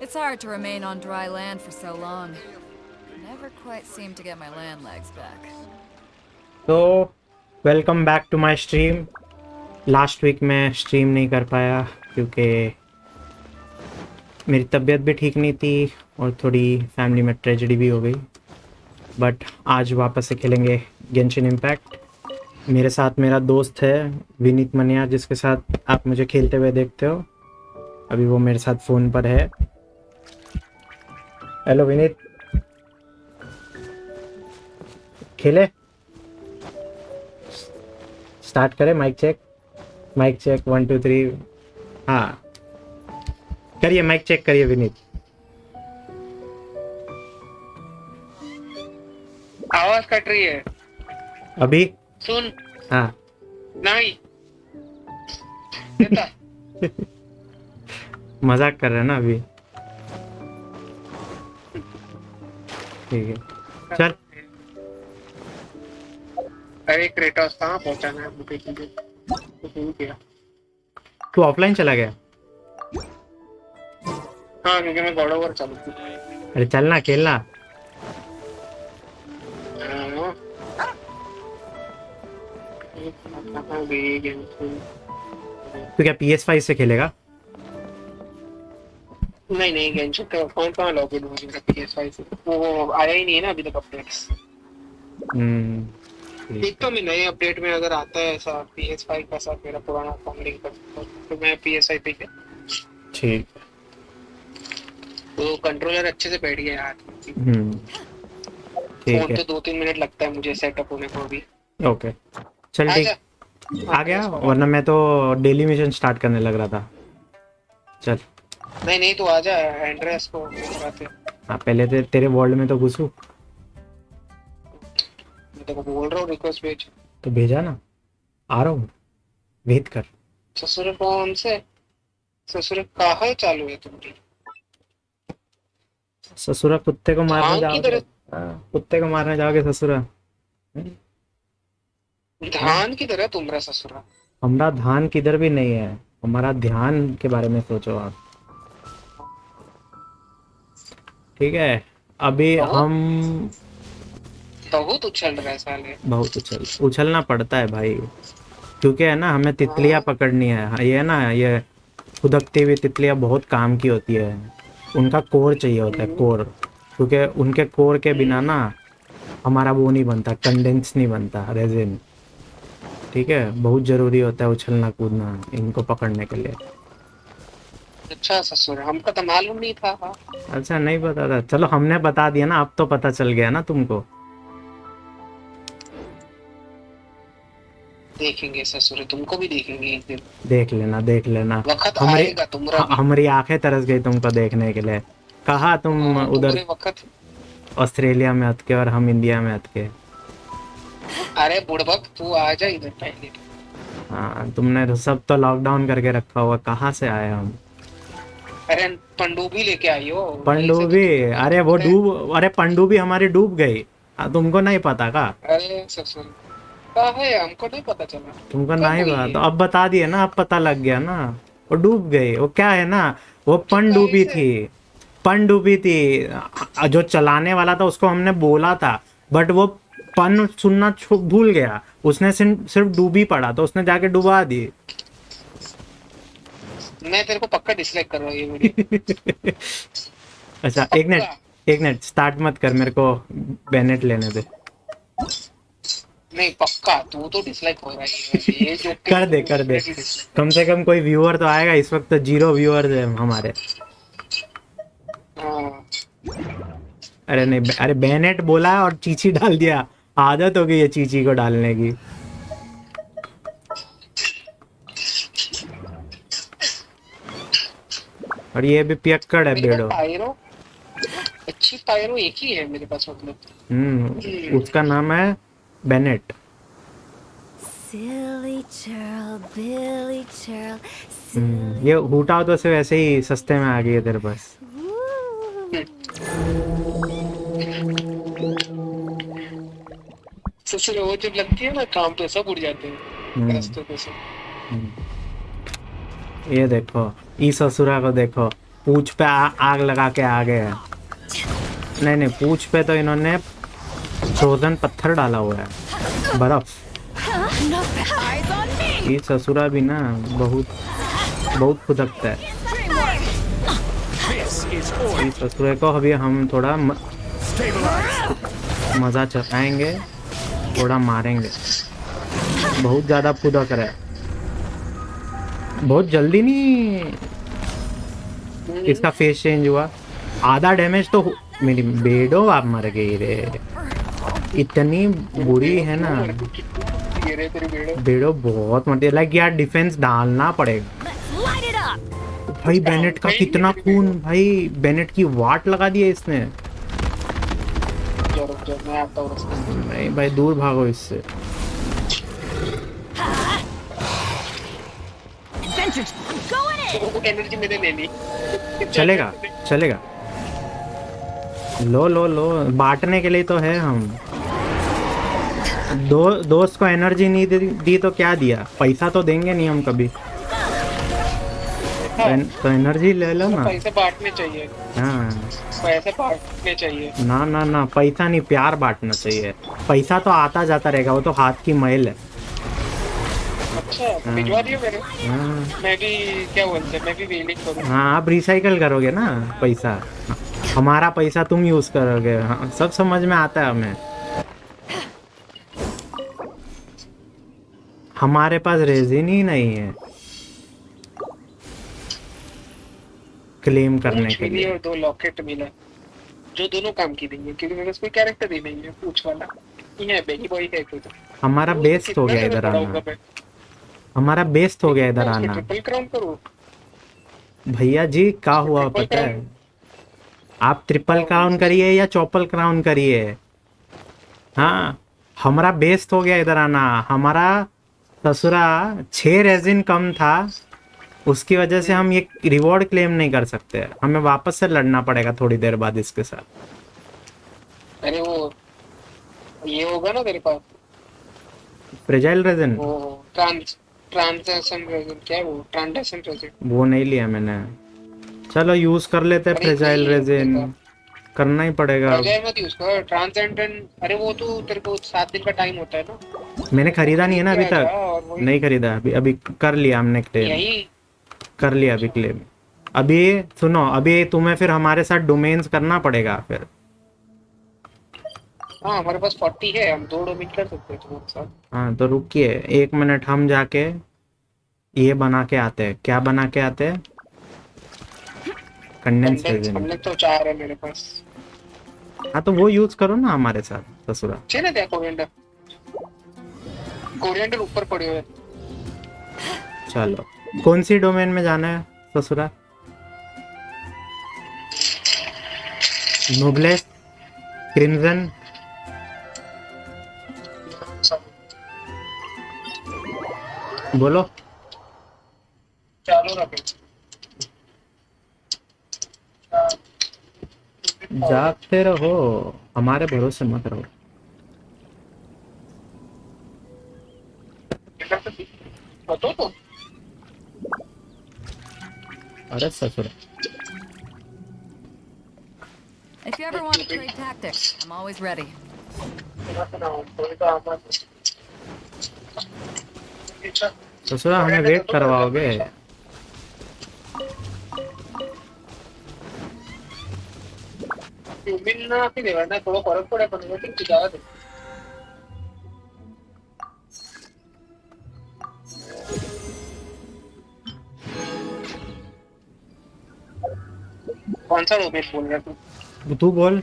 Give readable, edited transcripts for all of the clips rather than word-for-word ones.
It's hard to remain on dry land for so long. Never quite seem to get my land legs back. तो welcome back to my stream. Last week मैं stream नहीं कर पाया क्योंकि मेरी तबीयत भी ठीक नहीं थी और थोड़ी फैमिली में ट्रेजेडी भी हो गई। बट आज वापस से खेलेंगे गेंशिन इम्पैक्ट। मेरे साथ मेरा दोस्त है विनीत मनिया, जिसके साथ आप मुझे खेलते हुए देखते हो। अभी वो मेरे साथ फ़ोन पर है। हेलो विनीत, खेले? स्टार्ट करें? Mic check, mic check 1 2 3। हाँ करिए, माइक चेक करिए विनीत। आवाज कट रही है अभी सुन। हाँ नहीं देता। मजाक कर रहे हैं ना अभी? ठीक है चल। अरे क्रेटोस कहाँ पहुंचाना है मुझे तो शुरू किया। तू ऑफलाइन चला गया? हाँ क्योंकि मैं गॉड ओवर चालू थी। अरे चलना, खेलना। हाँ। कहाँ गई गेंशिन? तू क्या PS5 से खेलेगा? नहीं नहीं गेंशिन का फोन कहाँ लॉगिन हो गया PS5 से? वो आया ही नहीं है ना अभी तक अपडेट्स। ठीक। देखता हूँ मैं नए अपडेट में अगर आता है ऐसा PS5 का साथ मेरा पुराना अकाउंट लिंक कर सकता हूँ तो मैं PS5 पे ठीक। तो कंट्रोलर अच्छे से बैठ गया हाथ में। ठीक फोन है। तो 2-3 मिनट लगता है मुझे सेटअप होने को अभी। ओके चल ठीक। आजा। आ गया, वरना मैं तो डेली मिशन स्टार्ट करने लग रहा था। चल। नहीं नहीं तो आजा एंड्रेस को कराते। हाँ पहले तेरे वर्ल्ड में तो घुसूं। मैं तो बोल रहा हूँ रिक्वेस्ट भेज। तो भेजा ना, आ रहा हूँ, वेट कर। ससुर कौन से? ससुर कहाँ चालू है तुम्हारी? ससुरा कुत्ते को मारने धान जाओगे? किधर? कुत्ते को मारने जाओगे ससुरा? धान किधर है तुम्हारा ससुरा? हमारा धान किधर भी नहीं है, हमारा ध्यान के बारे में सोचो आप। ठीक है अभी हम बहुत उछल रहा है साले। बहुत उछलना पड़ता है भाई, क्योंकि है ना हमें तितलियां पकड़नी है। ये ना, ये खुदकती हुई तितलियां बहुत काम की होती है। उनका कोर चाहिए होता है, कोर, क्योंकि उनके कोर के बिना ना हमारा वो नहीं बनता, कंडेंस नहीं बनता, रेजिन। ठीक है, बहुत ज़रूरी होता है उछलना कूदना इनको पकड़ने के लिए। अच्छा ससुर हमको तो मालूम नहीं था। अच्छा नहीं पता था? चलो हमने बता दिया ना, अब तो पता चल गया ना तुमको। देखेंगे ससुर, तुमको भी देखेंगे एक दिन। देख लेना, देख लेना। वक्त हमारी आएगा तुम्हारा भी। हमारी आंखें तरस गई तुमको देखने के लिए। कहा तुम उधर तुम्हारे वक्त। ऑस्ट्रेलिया में अटके और हम इंडिया में अटके। अरे बुड़बक तू आ जा इधर पहले। हाँ तुमने तो सब तो लॉकडाउन करके रखा हुआ, कहाँ से आए हम? अरे पनडुब्बी लेके आई हो। पनडुब्बी? अरे वो डूब, अरे पनडुब्बी हमारी डूब गई। तुमको नहीं पता का? अरे ससुर कहाँ है? हमको नहीं पता चला। तुमको कब नहीं हुई पता है? तो अब बता दिए ना, अब पता लग गया ना। वो डूब गई। वो क्या है ना, वो तो पनडुब्बी कैसे? थी, पनडुब्बी थी। जो चलाने वाला था उसको हमने बोला था, बट वो पन सुनना भूल गया। उसने सिर्फ डूबी पड़ा तो उसने जाके डुबा दी। मैं तेरे को पक्का डिसलाइक कर रहा हूँ ये वीडियो। अच्छा एक पक्का। मिनट, एक मिनट, स्टार्ट मत कर, मेरे को बेनेट लेने दे। नहीं पक्का तू तो डिसलाइक हो रहा है ये जो कर दे, कर दे। कम से कम कोई व्यूअर तो आएगा। इस वक्त तो 0 व्यूअर्स है हमारे। हाँ। अरे नहीं, अरे बेनेट बोला है और चीची डाल दिया। आदत हो गई है चीची को डालने की। और ये भी पियक्कड़ है मेरे पास बेड़ो। पायरो अच्छी पायरो एक ही है मेरे पास मतलब। उसका नाम है Bennett. Silly churl, Billy churl, ये हूटाओ तो से वैसे ही सस्ते में आ गई है तेरे पास। ससुर वो जब लगती है ना काम पे सब उड़ जाते हैं रास्तों पे से। ये देखो, ई ससुरा को देखो, पूंछ पे आग लगा के आ गए हैं। नहीं नहीं, पूंछ पे तो इन्होंने फ्रोजन पत्थर डाला हुआ है, बर्फ। ये ससुरा भी ना बहुत बहुत फुदकता है। इस ससुरे को अभी हम थोड़ा मजा चखाएंगे, थोड़ा मारेंगे। बहुत ज्यादा फुदक रहा है, बहुत जल्दी नहीं इसका फेस चेंज हुआ। आधा डैमेज तो मेरी बेडो आप मर गई रे, इतनी बुरी है ना बेडो, बहुत मरती है। लाइक यार डिफेंस डालना पड़ेगा भाई। बेनेट का कितना खून भाई, बेनेट की वाट लगा दी है इसने। नहीं भाई दूर भागो इससे। एनर्जी मैंने ले ली। चलेगा चलेगा, लो लो लो, बांटने के लिए तो है हम। दोस्त को एनर्जी नहीं दी तो क्या दिया, पैसा तो देंगे नहीं हम कभी। तो एनर्जी ले लो ना। पैसे बांटने चाहिए। हाँ पैसे बांटने चाहिए। ना ना ना, पैसा नहीं, प्यार बांटना चाहिए। पैसा तो आता जाता रहेगा, वो तो हाथ की मैल है। अच्छा भिजवा दियो मेरे। मैं भी क्या बोलते हैं, मैं भी वेलिंग करूँ। हाँ आप रिसाइकल करोगे ना पैसा, हमारा पैसा तुम यूज करोगे। हाँ, सब समझ में आता है हमें। हमारे पास रेजिन ही नहीं है क्लेम करने के लिए। और 2 लॉकेट मिला जो दोनों काम की नहीं है, क्योंकि मेरे पास कोई कैरेक्टर ही नहीं है पूछ वाला। ये बेबी बॉय है कोई तो। हमारा बेस्ट हो गया इधर आना, हमारा बेस्ट हो गया इधर आना। ट्रिपल क्राउन करो भैया जी, क्या हुआ पता है? आप ट्रिपल क्राउन करिए या चौपल क्राउन करिए, हाँ हमारा बेस्ट हो गया इधर आना। हमारा ससुरा 6 रेजिन कम था, उसकी वजह से हम ये रिवॉर्ड क्लेम नहीं कर सकते। हमें वापस से लड़ना पड़ेगा थोड़ी देर बाद इसके साथ। अरे वो ये होगा ना तेरे पास फ्रेजाइल रेजिन, वो ट्रांजैक्शन रेजिन, क्या है वो ट्रांजैक्शन रेजिन, वो नहीं लिया मैंने। चलो यूज कर लेते हैं फ्रेजाइल रेजिन, करना ही पड़ेगा। फ्रेजाइल मत यूज कर, ट्रांसेंडेंट। अरे वो तो तेरे को 7 दिन का टाइम होता है ना। मैंने खरीदा नहीं है ना अभी तक, नहीं खरीदा अभी। अभी कर लिया हमने क्लेम, कर लिया अभी क्लेम। अभी सुनो, अभी तुम्हें फिर हमारे साथ डोमेन्स करना पड़ेगा फिर। हाँ हमारे पास 40 है, हम 2 डोमेन कर सकते हैं तुम्हारे साथ। हाँ तो रुकिए 1 मिनट, हम जाके ये बना के आते हैं। क्या बना के आते हैं? Condense resin. हमने तो 4 है मेरे पास। हाँ तो वो यूज करो ना हमारे साथ ससुरा। चले देखो कोरिएंडर ऊपर पड़े हुए। चलो कौन सी डोमेन में जाना है ससुरा? नोब्लेस, क्रिम्सन, बोलो। चालू रखे जागते रहो, हमारे भरोसे मत रहो। तो अरे ससुरा, If you ever want to trade tactics, I'm always ready. ससुरा हमें वेट करवाओगे? मिलना फिर देना थोड़ा फर्क पड़े पर वो ठीक ज्यादा दे। कौन सा डोमेन बोल रहा है तू बोल।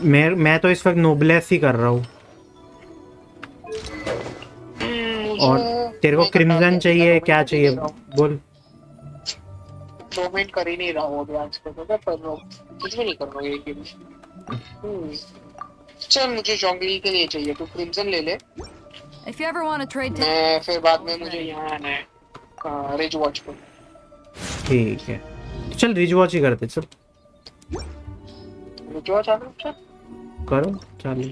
मैं तो इस वक्त नोब्लेस ही कर रहा हूँ। और तेरे को क्रिम्सन चाहिए, क्या चाहिए बोल। डोमेन कर ही नहीं रहा हूँ अभी आज तक, तो पर कुछ भी नहीं कर रहा हूँ ये गेम। चल मुझे जॉन्गली के लिए चाहिए, तू क्रिम्सन ले ले। If you ever want to trade मैं फिर बाद में मुझे यहाँ आना है रिज वॉच पर। ठीक है चल रिज वॉच ही करते। चल रिज वॉच आना, चल करो चालू।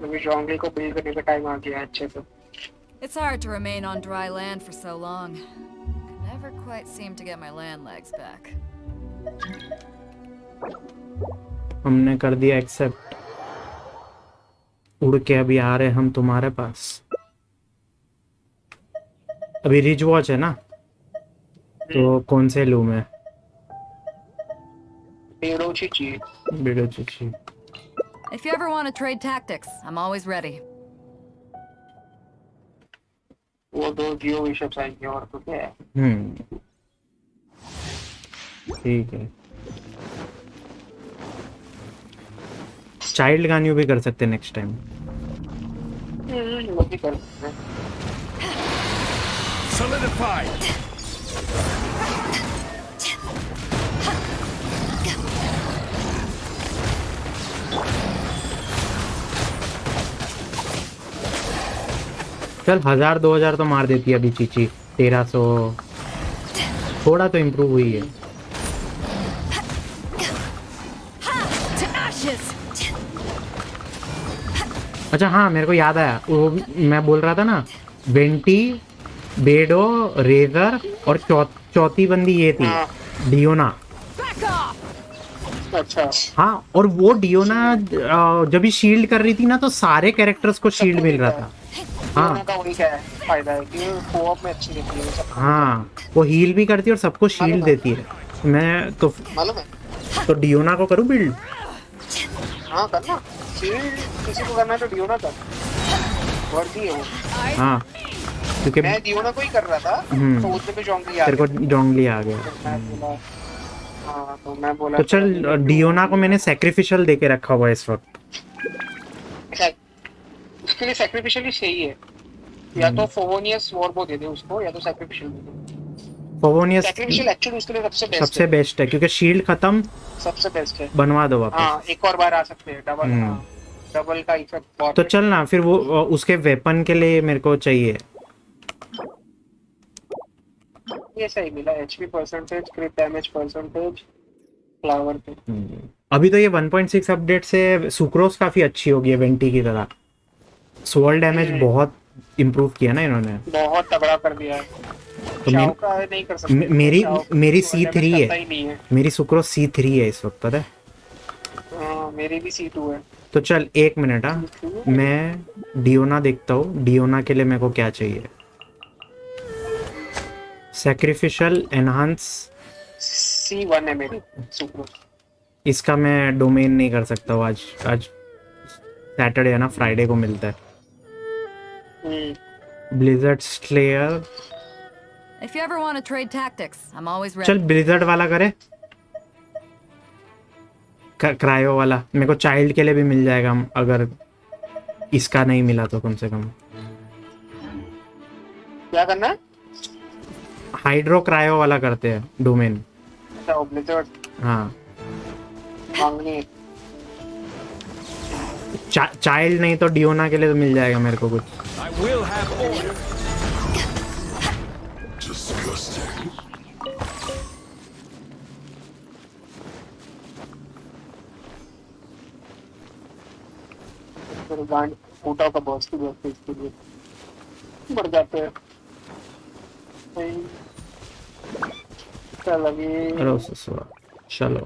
अभी जॉन्गली को बिल्ड करने का टाइम आ गया अच्छे से। It's hard to remain on dry land for so long. Could Never quite seem to get my land legs back. हमने कर दिया एक्सेप्ट। उड़ के अभी आ रहे हम तुम्हारे पास। अभी रिच वॉच है ना, तो कौन से लूं मैं? बेड़ो चिची। बेड़ो Chichi. If you ever want to trade tactics, I'm always ready. वो दो जियो बिशप्स आएंगे और तो क्या है। ठीक है। चाइल्ड गानियो भी कर सकते नेक्स्ट टाइम। वो भी कर सकते हैं। Solidified. चल 1000-2000 तो मार देती है अभी चीची। 1300 थोड़ा तो इम्प्रूव हुई है। अच्छा हाँ, मेरे को याद आया, वो मैं बोल रहा था ना, वेंटी, बेडो, रेजर और चौथी बंदी ये थी, डियोना। अच्छा हाँ, और वो डियोना जब भी शील्ड कर रही थी ना, तो सारे कैरेक्टर्स को शील्ड मिल रहा था। हाँ का वही क्या है फायदा है कि कोऑप में अच्छी रहती है। हाँ, वो हील भी करती है और सबको शील्ड देती है। मैं तो मालूम है। तो डियोना को करूँ बिल्ड? हाँ करना, शील्ड किसी को करना है तो डियोना कर, वर्दी है वो। हाँ, क्योंकि मैं डियोना को ही कर रहा था, तो उसमें भी जोंगली आ तेरे को गया। जोंगली आ गया। हाँ तो मैं बोला तो चल, डियोना को मैंने सैक्रिफिशियल दे के रखा हुआ है इस वक्त। उसके लिए सैक्रिफिशियल ही सही है, या तो फोवोनियस वॉरबो दे दे उसको, या तो सैक्रिफिशियल दे दे। फोवोनियस सैक्रिफिशियल एक्चुअली उसके लिए सबसे बेस्ट है, क्योंकि शील्ड खत्म, सबसे बेस्ट है। बनवा दो वापस। हाँ एक और बार आ सकते हैं, डबल। हाँ डबल का इफेक्ट बहुत तो चल ना, फिर वो उसके वेपन के लिए मेरे को चाहिए। ये सही मिला, HP percentage, क्रिट damage percentage, flower पे। अभी तो ये 1.6 अपडेट से सुक्रोस काफी अच्छी होगी है वेंटी की तरह। सोल डैमेज बहुत इम्प्रूव किया ना इन्होंने, बहुत तगड़ा कर दिया है। तो शाओ का नहीं कर सकते। मेरी C3 है, मेरी सुक्रोस C3 है इस वक्त, पता है? मेरी भी C2 है। तो चल 1 मिनट, हाँ मैं डियोना देखता हूँ, डियोना के लिए मेरे को क्या चाहिए। सैक्रिफिशियल एनहांस C1 है मेरी सुक्रोस। इसका मैं डोमेन नहीं कर सकता हूँ। आज सैटरडे है ना, फ्राइडे को मिलता है। Blizzard slayer. If you ever want to trade tactics, I'm always ready. चल ब्लिजर्ड वाला करे, क्रायो वाला। मेरे को चाइल्ड के लिए भी मिल जाएगा, अगर इसका नहीं मिला तो कम से कम। क्या करना है? हाइड्रो क्रायो वाला करते हैं डोमेन। अच्छा ब्लिजर्ड। हाँ, मांगनी चाइल्ड नहीं तो डियोना के लिए तो मिल जाएगा मेरे को कुछ। I will have order. Disgusting. फिर गांड फूटा का बॉस की व्यवस्था इसके लिए बढ़ जाते हैं। चल अभी चलो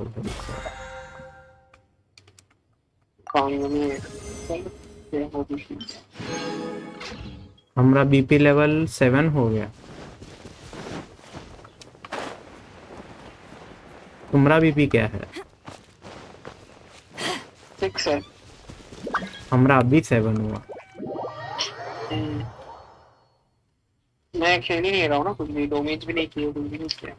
हमारा बीपी लेवल 7 हो गया। तुम्हारा बीपी क्या है? 6 है। हमारा अभी 7 हुआ। मैं खेल ही नहीं रहा हूँ ना, कुछ भी डोमेज भी नहीं किया, कुछ भी नहीं किया।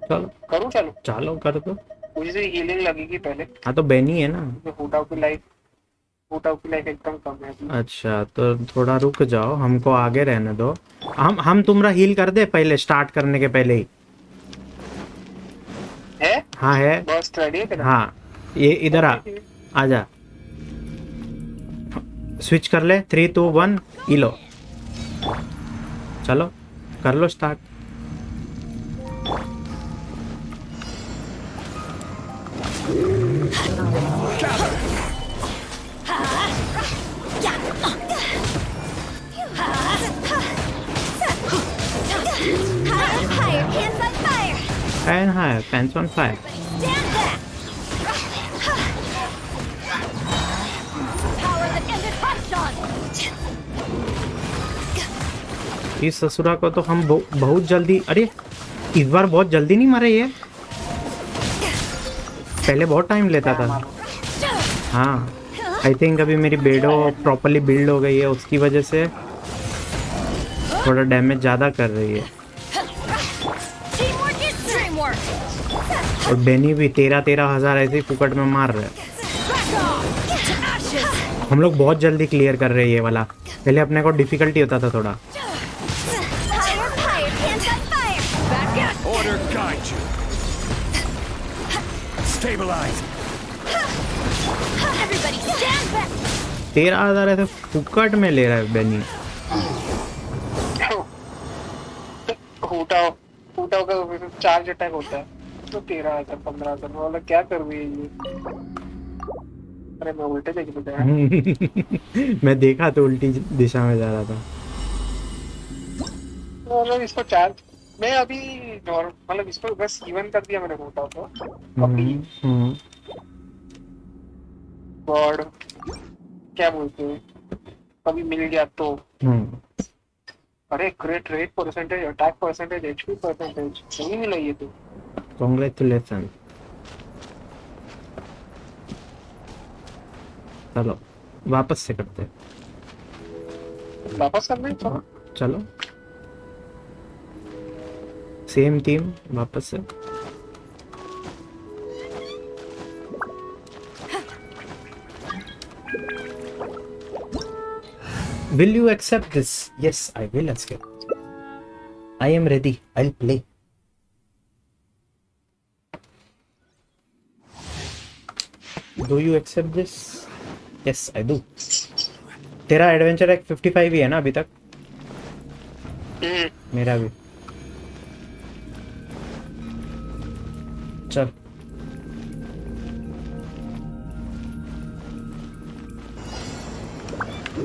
चलो करूँ? चलो चलो कर दो। मुझे हीलिंग लगेगी पहले। हाँ तो बेनी है ना। फूटाओ की लाइफ एकदम कम है। अच्छा तो थोड़ा रुक जाओ, हमको आगे रहने दो। हम तुम्हारा हील कर दे पहले, स्टार्ट करने के पहले ही है। हाँ है, बस रेडी है तेरा? हाँ ये इधर आजा, स्विच कर ले। 3 2 1 ई लो, चलो कर लो start. And hi pants on fire. Stand back! Power that ended Hanshan! इस ससुरा को तो हम बहुत जल्दी, अरे इस बार बहुत जल्दी नहीं मरे ये, पहले बहुत टाइम लेता था। हाँ आई थिंक अभी मेरी बेडो प्रॉपरली बिल्ड हो गई है, उसकी वजह से थोड़ा डैमेज ज़्यादा कर रही है। Teamwork is dreamwork! और बेनी भी 13,000 ऐसे ही फुकट में मार रहे हैं। Back off! To ashes! हम लोग बहुत जल्दी क्लियर कर रहे हैं ये वाला, पहले अपने को डिफिकल्टी होता था थोड़ा। Fire, fire, hands on fire! Back up! Order guide you. Stabilize. Everybody stand back! 13,000 ऐसे फुकट में ले रहा है बेनी। फूटाओ का चार्ज अटैक होता है तो 13,000 15,000 वाला क्या कर रही है ये? अरे मैं उल्टे देख रहा था। मैं देखा तो उल्टी दिशा में जा रहा था। मतलब इसको चार्ज मैं अभी मतलब इसको बस इवन कर दिया मैंने फूटाओ को अभी। गॉड क्या बोलते हैं, कभी मिल गया तो। अरे क्रिट rate percentage, attack percentage, HP percentage सही मिला ये तो। कांग्रेचुलेशन। चलो वापस से करते हैं। वापस करना है तो चलो सेम टीम वापस से। Will you accept this? Yes, I will accept. I am ready. I'll play. Do you accept this? Yes, I do. तेरा एडवेंचर एक 55 ही है ना अभी तक? मेरा भी। चल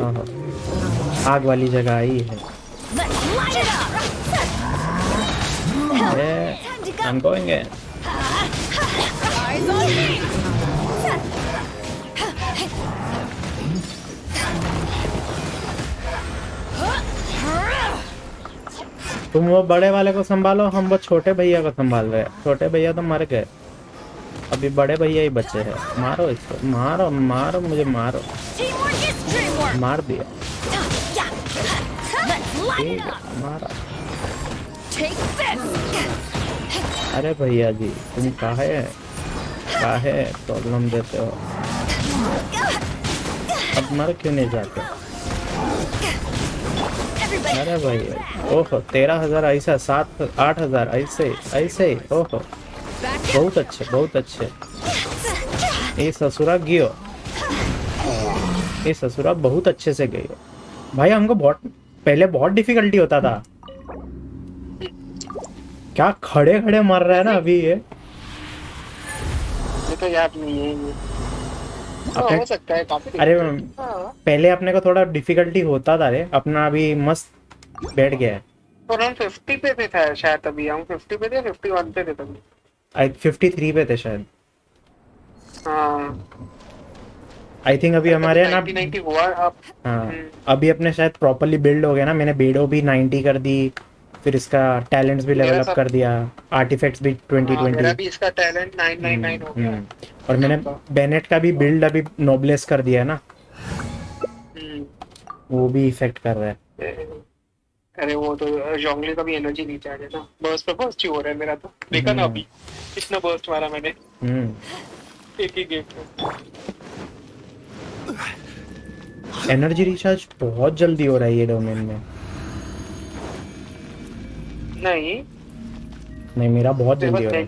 हाँ आग वाली जगह आई है। Let's light it up! Yeah, I'm going in. Eyes on me! तुम वो बड़े वाले को संभालो, हम वो छोटे भैया को संभाल रहे हैं। छोटे भैया तो मर गए, अभी बड़े भैया ही बचे हैं। मारो इसको, मारो मारो मुझे मारो। Teamwork is dreamwork! मार दिया। Let's light ठीक it है, up! मारा। Take this! अरे भैया जी तुम काहे प्रॉब्लम देते हो? अब मर क्यों नहीं जाते? Everybody अरे भैया ओहो 13,000 ऐसा, 8,000 ऐसे ओहो बहुत अच्छे बहुत अच्छे। ये ससुरा गियो, ये ससुरा बहुत अच्छे से गई हो भाई। हमको पहले बहुत डिफिकल्टी होता था। क्या खड़े खड़े मर रहा है ना अभी ये तो याद नहीं है ये। हो सकता है काफी। अरे पहले अपने को थोड़ा डिफिकल्टी होता था रे, अपना अभी मस्त बैठ गया है। तो हम 50 पे थे शायद, अभी हम 50 पे थे, 51 पे थे तभी। 53 पे थे शायद। हाँ आई थिंक अभी हमारे ना 90 हुआ अब। हाँ अभी अपने शायद प्रॉपर्ली बिल्ड हो गया ना। मैंने बेडो भी 90 कर दी, फिर इसका टैलेंट्स भी लेवल अप कर दिया, आर्टिफैक्ट्स भी 2020। मेरा भी इसका टैलेंट 999 हो गया। और मैंने बेनेट का भी बिल्ड अभी नोबलेस कर दिया है ना, वो भी इफेक्ट कर रहा है। अरे वो तो जोंगली का भी एनर्जी नहीं चाहिए ना, बर्स्ट पे बर्स्ट ही हो रहा है मेरा तो। देखा ना अभी कितना बर्स्ट मारा मैंने एक ही गेम में। एनर्जी रिचार्ज बहुत जल्दी हो रहा है ये डोमेन में। नहीं मेरा बहुत जल्दी हो रहा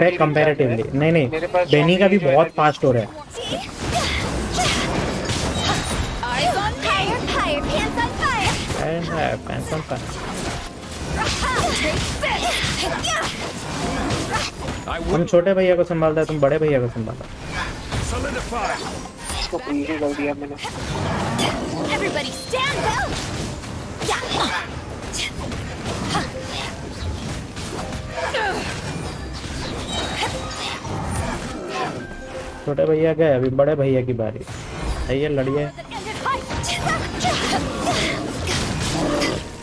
है कंपैरेटिवली। नहीं बेनी का भी बहुत फास्ट हो रहा है। eyes on fire, fire, pants on fire! Pants on fire. Take this! I हम will छोटे भैया को संभालता है, तुम बड़े भैया को संभालो। solidify. इसको पूरी कर दिया मैंने। Everybody stand down! छोटे भैया गए, अभी बड़े भैया की बारी। आइए लड़िए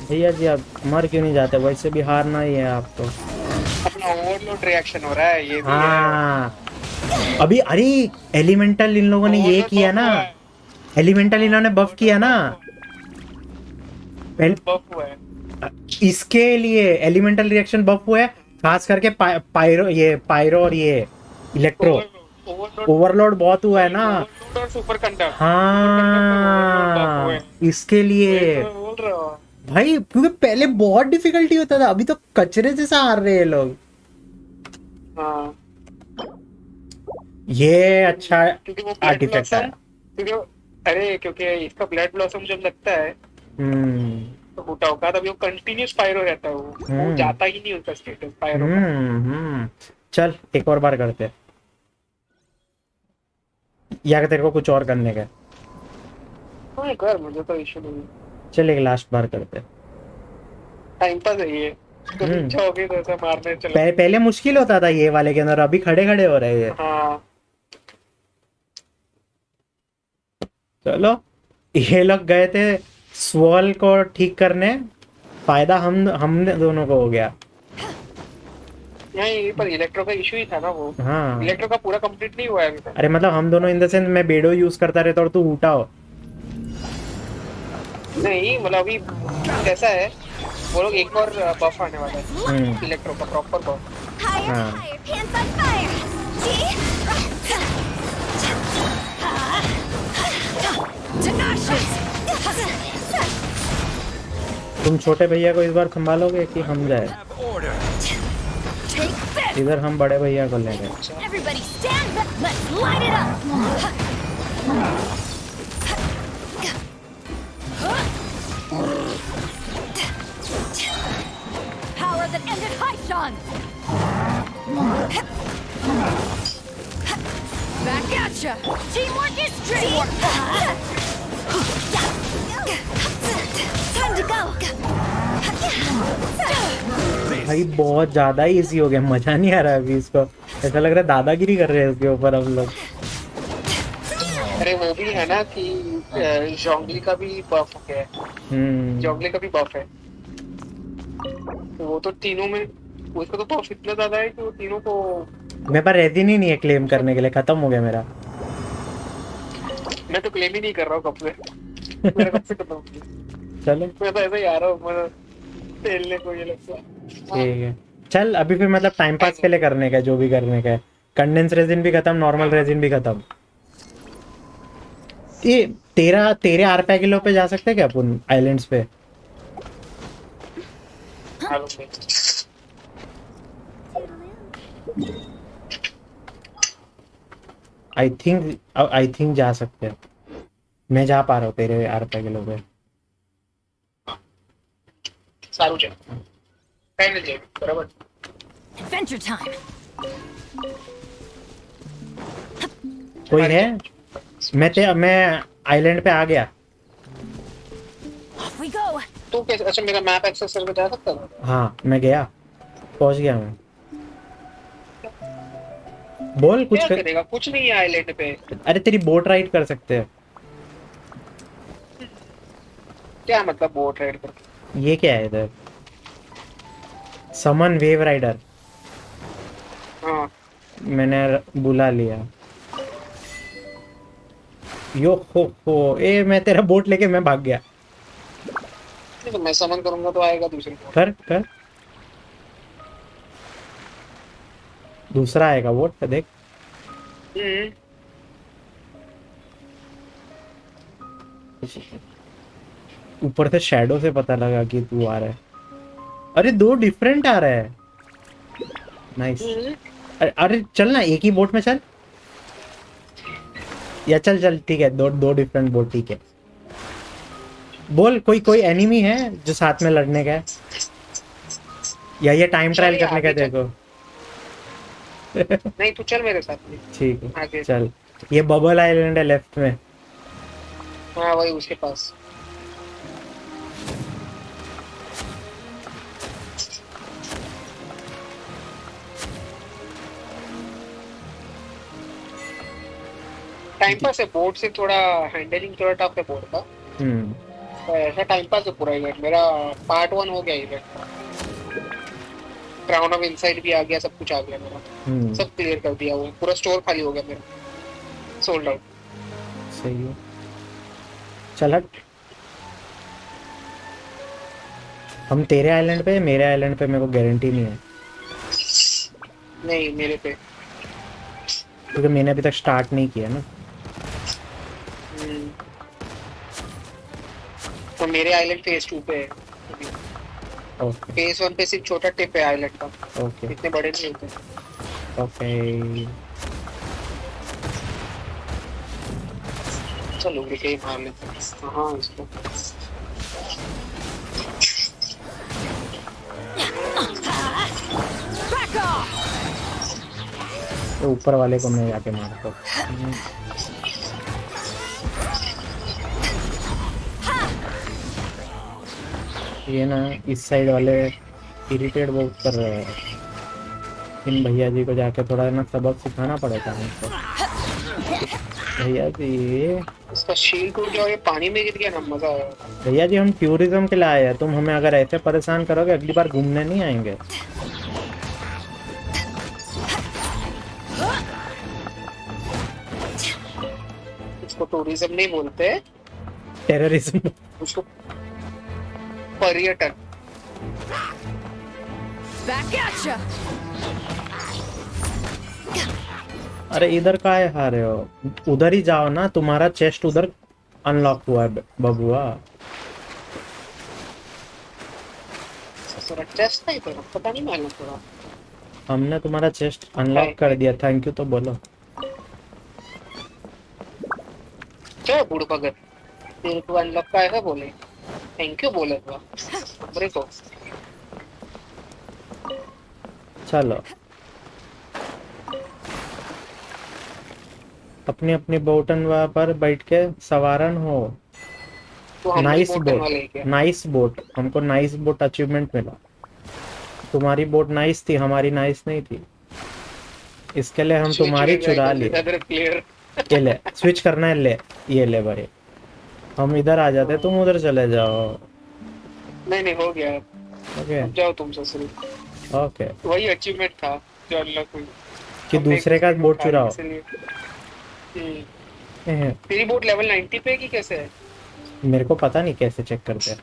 भैया जी, आप मर क्यों नहीं जाते? वैसे भी हारना ही है आपको। अपना ओवरलोड रिएक्शन हो रहा है, ये भी है। हाँ अभी अरे एलिमेंटल इन लोगों ने ये Overload किया buff ना, हुआ है। एलिमेंटल इन्होंने बफ किया ना पहले, बफ हुआ है। इसके लिए एलिमेंटल रिएक्शन बफ हुआ है, खास करके पायरो और ये इलेक्ट्रो। ओवरलोड बहुत हुआ है ना। ओवरलोड और सुपर कंडक्ट। हाँ इसके लिए तो बोल रहा हूँ। भाई, क्योंकि पहले बहुत डिफिकल्टी होता था, अभी तो कचरे जैसा हार रहे हैं लोग। हाँ, ये अच्छा क्योंकि वो आर्टिफैक्ट है। क्योंकि इसका ब्लड ब्लॉसम जब लगता है हम्म तो बूटा होगा, तभी वो कंटिन्यूस पायरो रहता है, वो जाता ही नहीं उसका स्टेटस पायरो का। चल एक और बार करते हैं, या कि तेरे को कुछ और करने का है? हाँ कर, मुझे तो इशू नहीं। चल एक लास्ट बार करते हैं। टाइम पास है ये, तो इच्छा होगी तो ऐसा मारने चलो। पहले मुश्किल होता था ये वाले के अंदर, अभी खड़े खड़े हो रहे हैं। हाँ चलो ये लोग गए थे स्वॉल को ठीक करने, फायदा हमने दोनों को हो गया। नहीं, पर इलेक्ट्रो का इशू ही था ना वो। हाँ इलेक्ट्रो का पूरा कंप्लीट नहीं हुआ है अभी तक। अरे मतलब हम दोनों इन द सेंस, मैं बेडो यूज करता रहता और तू ऊटा हो। नहीं मतलब अभी कैसा है, वो लोग एक और बफ आने वाला है इलेक्ट्रो का, प्रॉपर बफ। Higher, हाँ। higher, pants on fire. तुम छोटे भैया को इस बार संभालोगे कि हम जाए? Have order. Take this. इधर हम बड़े भैया को लेंगे। Everybody stand up. Let's light it up. Power that ended Haishan. Back at ya. Teamwork is teamwork. Time to go. भाई बहुत ज्यादा ही इजी हो गया, मजा नहीं आ रहा है अभी इसको। ऐसा लग रहा है दादागिरी कर रहे हैं उसके ऊपर हम लोग। अरे वो भी है ना कि जोंगली का भी बफ हो गया है। जोंगली का भी बफ है, तो वो तो तीनों में उसका तो बफ इतना ज्यादा है कि वो तीनों को। मेरे पास रेजिन ही नहीं है क्लेम करने के लिए, खत्म हो गया मेरा। मैं तो क्लेम ही नहीं कर रहा हूँ कब से। मेरा कब से खत्म हो गया। चलो मैं तो ऐसे ही आ रहा हूँ, मैं खेलने को ये लगता है। ठीक है, चल अभी फिर मतलब टाइम पास के लिए करने का है, जो भी करने का है। कंडेंस रेजिन भी खत्म, नॉर्मल रेजिन भी खत्म। ये तेरे आरपैगिलो पे जा सकते हैं क्या अपन, आइलैंड्स पे? मालूम नहीं। आई थिंक जा सकते हैं। मैं जा पा रहा हूँ तेरे आरपैगिलो पे। सारू છે फाइनल છે बराबर। Adventure time. कोई है? मैं आइलैंड पे आ गया। Off we go. तू कैसे, अच्छा मेरा मैप एक्सेस करके जा सकता है? हाँ मैं गया, पहुंच गया मैं। बोल कुछ क्या करेगा? कुछ नहीं है आइलैंड पे। अरे तेरी बोट राइड कर सकते हैं। क्या मतलब बोट राइड करके? ये क्या है इधर? समन वेव राइडर। हाँ मैंने बुला लिया। यो हो ए, मैं तेरा बोट लेके मैं भाग गया। नहीं तो मैं समन करूंगा तो आएगा दूसरी बोट। कर दूसरा आएगा बोट पे, देख। ऊपर से शैडो से पता लगा कि तू आ रहा है। अरे दो डिफरेंट आ रहा है, नाइस। अरे चल ना एक ही बोट में चल, या चल ठीक है, दो डिफरेंट बोट, ठीक है। बोल कोई एनिमी है जो साथ में लड़ने का है, या ये टाइम ट्रायल करने का देखो। नहीं तू चल मेरे साथ में। ठीक है आगे चल, ये बबल आइलैंड है लेफ्ट में। हाँ वही उसके पास। टाइम पास है बोर्ड से, थोड़ा हैंडलिंग थोड़ा टफ है बोर्ड का, तो ऐसा टाइम पास है पूरा इवेंट मेरा। पार्ट 1 हो गया इवेंट का, क्राउन ऑफ इनसाइड भी आ गया, सब कुछ आ गया मेरा, सब क्लियर कर दिया, वो पूरा स्टोर खाली हो गया मेरा, सोल्ड आउट। सही है, चल हट। हम तेरे आइलैंड पे, मेरे आइलैंड पे मेरे को गारंटी नहीं है, नहीं मेरे पे। क्योंकि मैंने अभी तक स्टार्ट नहीं किया ना। तो मेरे आइलैंड फेज 2 पे है, ओके फेज 1 पे सिर्फ छोटा टिप है आइलैंड का, ओके इतने बड़े नहीं होते। ओके। चलो उनके ही मार लेते हैं। हाँ इसको Back off! तो ऊपर वाले को मैं जाके मारता हूँ। ये ना इस साइड वाले इरिटेट बहुत कर रहे हैं, इन भैया जी को जाके थोड़ा ना सबक सिखाना पड़ेगा हमको। भैया जी, इसका शील्ड टूट गया और ये पानी में गिर गया ना, मजा आया। भैया जी हम टूरिज्म के लिए आए हैं, तुम हमें अगर ऐसे परेशान करोगे अगली बार घूमने नहीं आएंगे। इसको टूरिज्म नहीं बोलते, टेररिज्म। उसको पर्यटन। Back at ya! अरे इधर काहे आ रहे हो, उधर ही जाओ ना, तुम्हारा चेस्ट उधर अनलॉक हुआ है बबुआ। चेस्ट नहीं तो पता नहीं मालूम थोड़ा। हमने तुम्हारा चेस्ट अनलॉक कर दिया, थैंक यू तो बोलो। क्या बूढ़ भगत, तेरे को अनलॉक का ऐसा बोले, थैंक यू बोले तो अरे को। चलो अपनी अपनी बोटन पर बैठ के सवारन हो। तो हम नाइस बोटन वाले बोट, क्या? नाइस बोट, हमको नाइस बोट अचीवमेंट मिला। तुम्हारी बोट नाइस थी, हमारी नाइस नहीं थी, इसके लिए हम तुम्हारी चुरा लिए। प्लेयर ये ले, स्विच करना है, ले ये ले भाई, हम इधर आ जाते, तुम उधर चले जाओ। नहीं नहीं हो गया, ओके अब जाओ तुम ससुरी। ओके, वही अचीवमेंट था जो अनलॉक हुई कि दूसरे का बोट चुराओ। तेरी बोट लेवल 90 पे है कि कैसे है? मेरे को पता नहीं कैसे चेक करते हैं,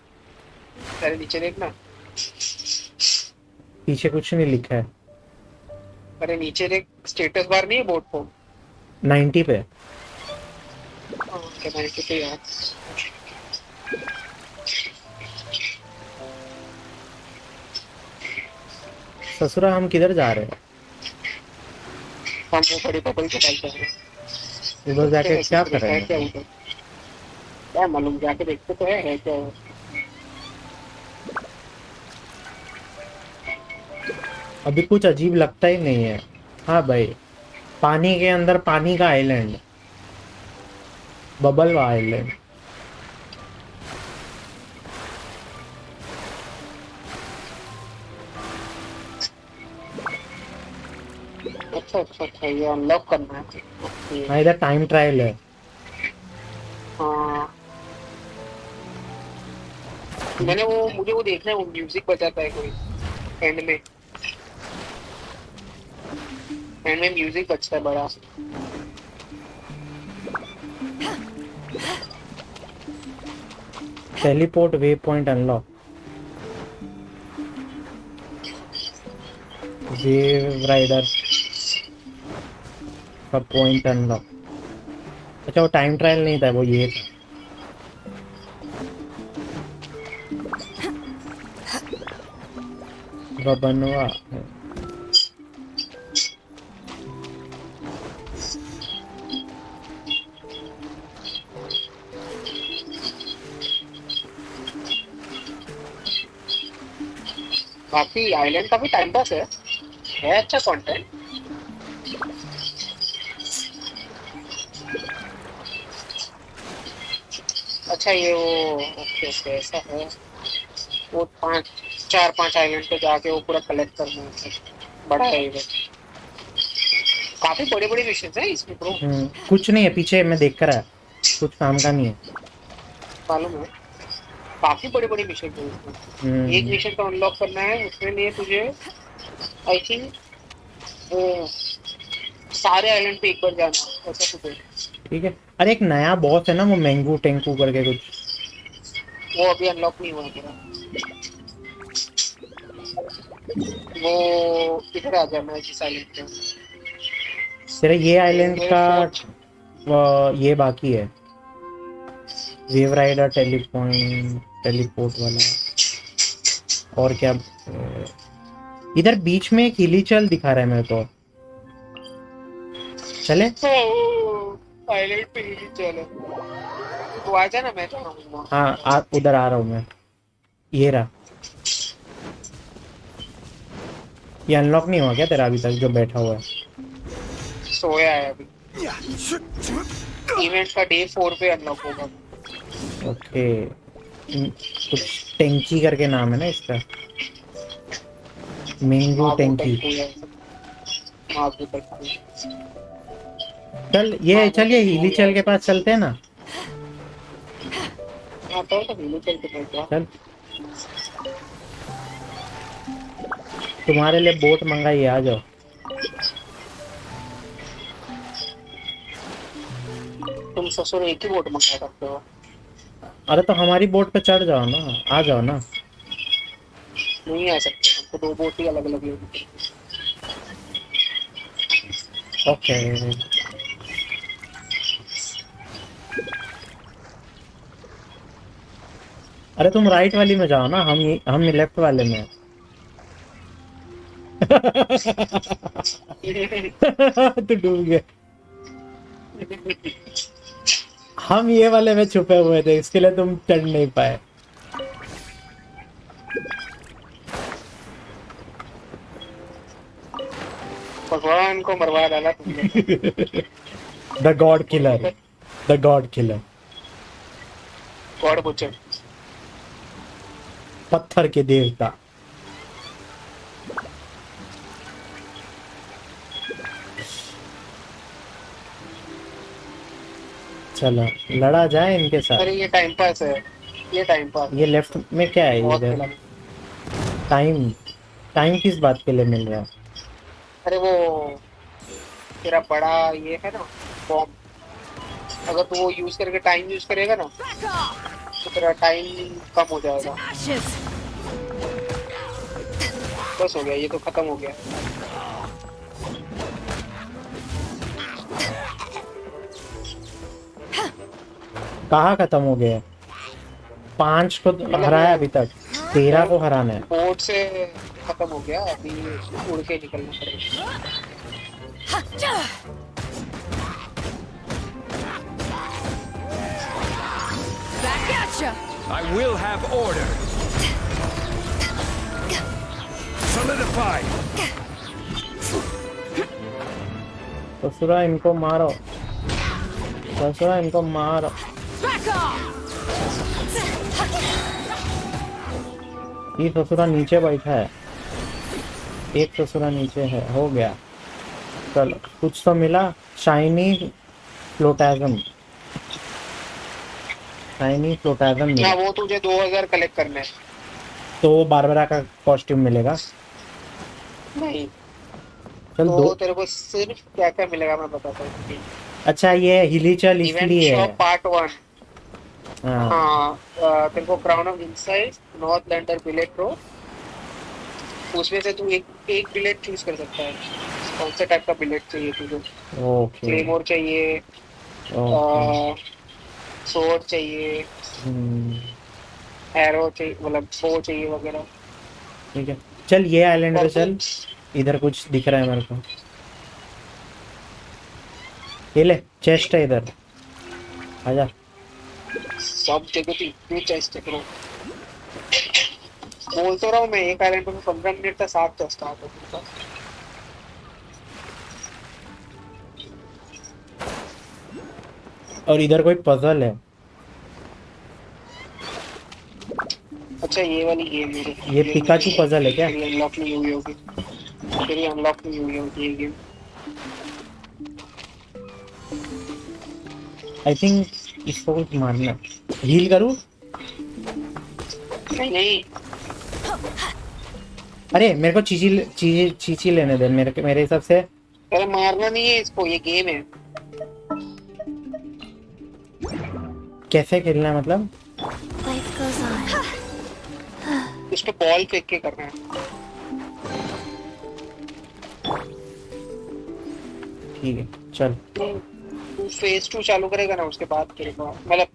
अरे नीचे देखना, पीछे कुछ नहीं लिखा है। अरे नीचे देख, स्टेटस बार नहीं है बोट को 90 पे। क्या 90 पे यार। ससुरा हम किधर जा रहे हैं? हम वो बड़ी बबल के पास जा रहे हैं। उधर जाके क्या है करेंगे? क्या उधर? क्या मालूम, जाके देखते तो है क्या वो। अभी कुछ अजीब लगता ही नहीं है। हाँ भाई, पानी के अंदर पानी का आइलैंड, बबल आइलैंड। अच्छा अच्छा अच्छा, ये अनलॉक करना है। हाँ इधर टाइम ट्रायल है। हाँ मैंने वो, मुझे वो देखना है, वो म्यूजिक बजाता है कोई एंड में, एंड में म्यूजिक बजता है बड़ा। Teleport waypoint unlock, wave rider का पॉइंट अनलॉक। अच्छा वो टाइम ट्रायल नहीं था, वो ये था। बनवा बाकी आइलैंड का भी टाइम पास है अच्छा कंटेंट। अच्छा ये वो, ओके ओके ऐसा है, वो 4-5 आइलैंड पे जाके वो पूरा कलेक्ट करना है, बड़ा है इवेंट। काफी बड़े बड़े मिशन है इसमें ब्रो। कुछ नहीं है पीछे, मैं देख कर आया, कुछ काम का नहीं है। मालूम है, काफी बड़े बड़े मिशन है इसमें। एक मिशन तो अनलॉक करना है, उसके लिए तुझे आई थिंक वो सारे आइलैंड पे एक बार जाना ऐसा कुछ है। ठीक है। अरे एक नया बॉस है ना, वो मैंगू टेंकू करके कुछ, वो अभी अनलॉक नहीं हुआ तेरा। वो इधर आ जाना है जिस आइलैंड पे। तेरा ये आइलैंड मेरे का फोर्ट ये बाकी है, वेव राइडर टेलीपोर्ट वाला। और क्या इधर बीच में एक हिलीचल दिखा रहा है मेरे को, चले? आइलैंड पे ही चलो, तो आ जाना, मैं तो हाँ उधर आ रहा हूँ मैं। ये रहा। ये अनलॉक नहीं हुआ क्या तेरा अभी तक जो बैठा हुआ है? सोया है अभी। इवेंट का डे 4 पे अनलॉक होगा। ओके। कुछ टेंकी करके नाम है ना इसका, मैंगो टेंकी। चल ये हिलीचल के पास चलते हैं ना। चल तुम्हारे लिए बोट मंगाई, आ जाओ। तुम ससुर एक ही बोट मंगा सकते हो। अरे तो हमारी बोट पे चढ़ जाओ ना, आ जाओ ना। नहीं आ सकते, हमको 2 बोट ही अलग अलग लेनी। ओके। अरे तुम राइट वाली में जाओ ना, हम लेफ्ट वाले में। तू डूब गया। हम ये वाले में छुपे हुए थे, इसके लिए तुम चढ़ नहीं पाए। भगवान को मरवा डाला तुमने। The God killer, the God killer, God butcher, पत्थर के देवता। चलो लड़ा जाए इनके साथ। अरे ये टाइम पास है, ये टाइम पास। ये लेफ्ट में क्या है इधर? टाइम किस बात के लिए मिल रहा है? अरे वो तेरा बड़ा ये है ना बॉम्ब, अगर तू वो यूज करके टाइम यूज करेगा ना तो तेरा टाइम कम हो जाएगा। बस हो गया, ये तो खत्म हो गया। कहाँ खत्म हो गया? 5 को हराया अभी तक, 13 को हराना है। बोट से खत्म हो गया, अभी उड़ के निकलना पड़ेगा। I will have order. Solidify. ससुरा इनको मारो, ससुरा इनको मारो। ये ससुरा नीचे बैठा है, एक ससुरा नीचे है। हो गया, चलो कुछ तो मिला। शाइनी फ्लोटाजम, शाइनी फ्लोटाजम मिला। वो तुझे 2000 कलेक्ट करने हैं। तो बारबरा का कॉस्ट्यूम मिलेगा? नहीं, चल तो दो। तेरे को सिर्फ क्या क्या मिलेगा मैं बताता हूँ। अच्छा ये हिलीचल इसलिए है। पार्ट 1। हाँ हाँ, तेरे को crown of insight, north lander billet row, उसमें से तू एक बिलेट चूज कर सकता है। कौन से टाइप का बिलेट चाहिए तुझे? ओके। क्लेमोर चाहिए, सोर्ड चाहिए, एरो चाहिए, मतलब बो चाहिए वगैरह। ठीक है चल ये आइलैंड पे चल। इधर कुछ दिख रहा है मेरे को, ये ले चेस्ट है इधर, आजा। सब जगह तो इतनी चेस्ट है। बोल तो रहा हूँ मैं, एक आइलैंड पे 15 मिनट तक 7 चेस्ट आता है। और इधर कोई पजल है। अच्छा ये वाली गेम मेरे, ये पिकाचू पजल है क्या? अनलॉक नहीं हुई होगी, तेरी अनलॉक नहीं हुई होगी ये गेम। आई थिंक इसको कुछ मारना। हील करूँ? नहीं अरे मेरे को चीची लेने दे, मेरे हिसाब से। अरे मारना नहीं है इसको, ये गेम है। कैसे खेलना है मतलब? Life goes on. इस पे बॉल फेंक के करना है। ठीक है चल। तू फेज 2 चालू करेगा ना, उसके बाद खेलेगा। मतलब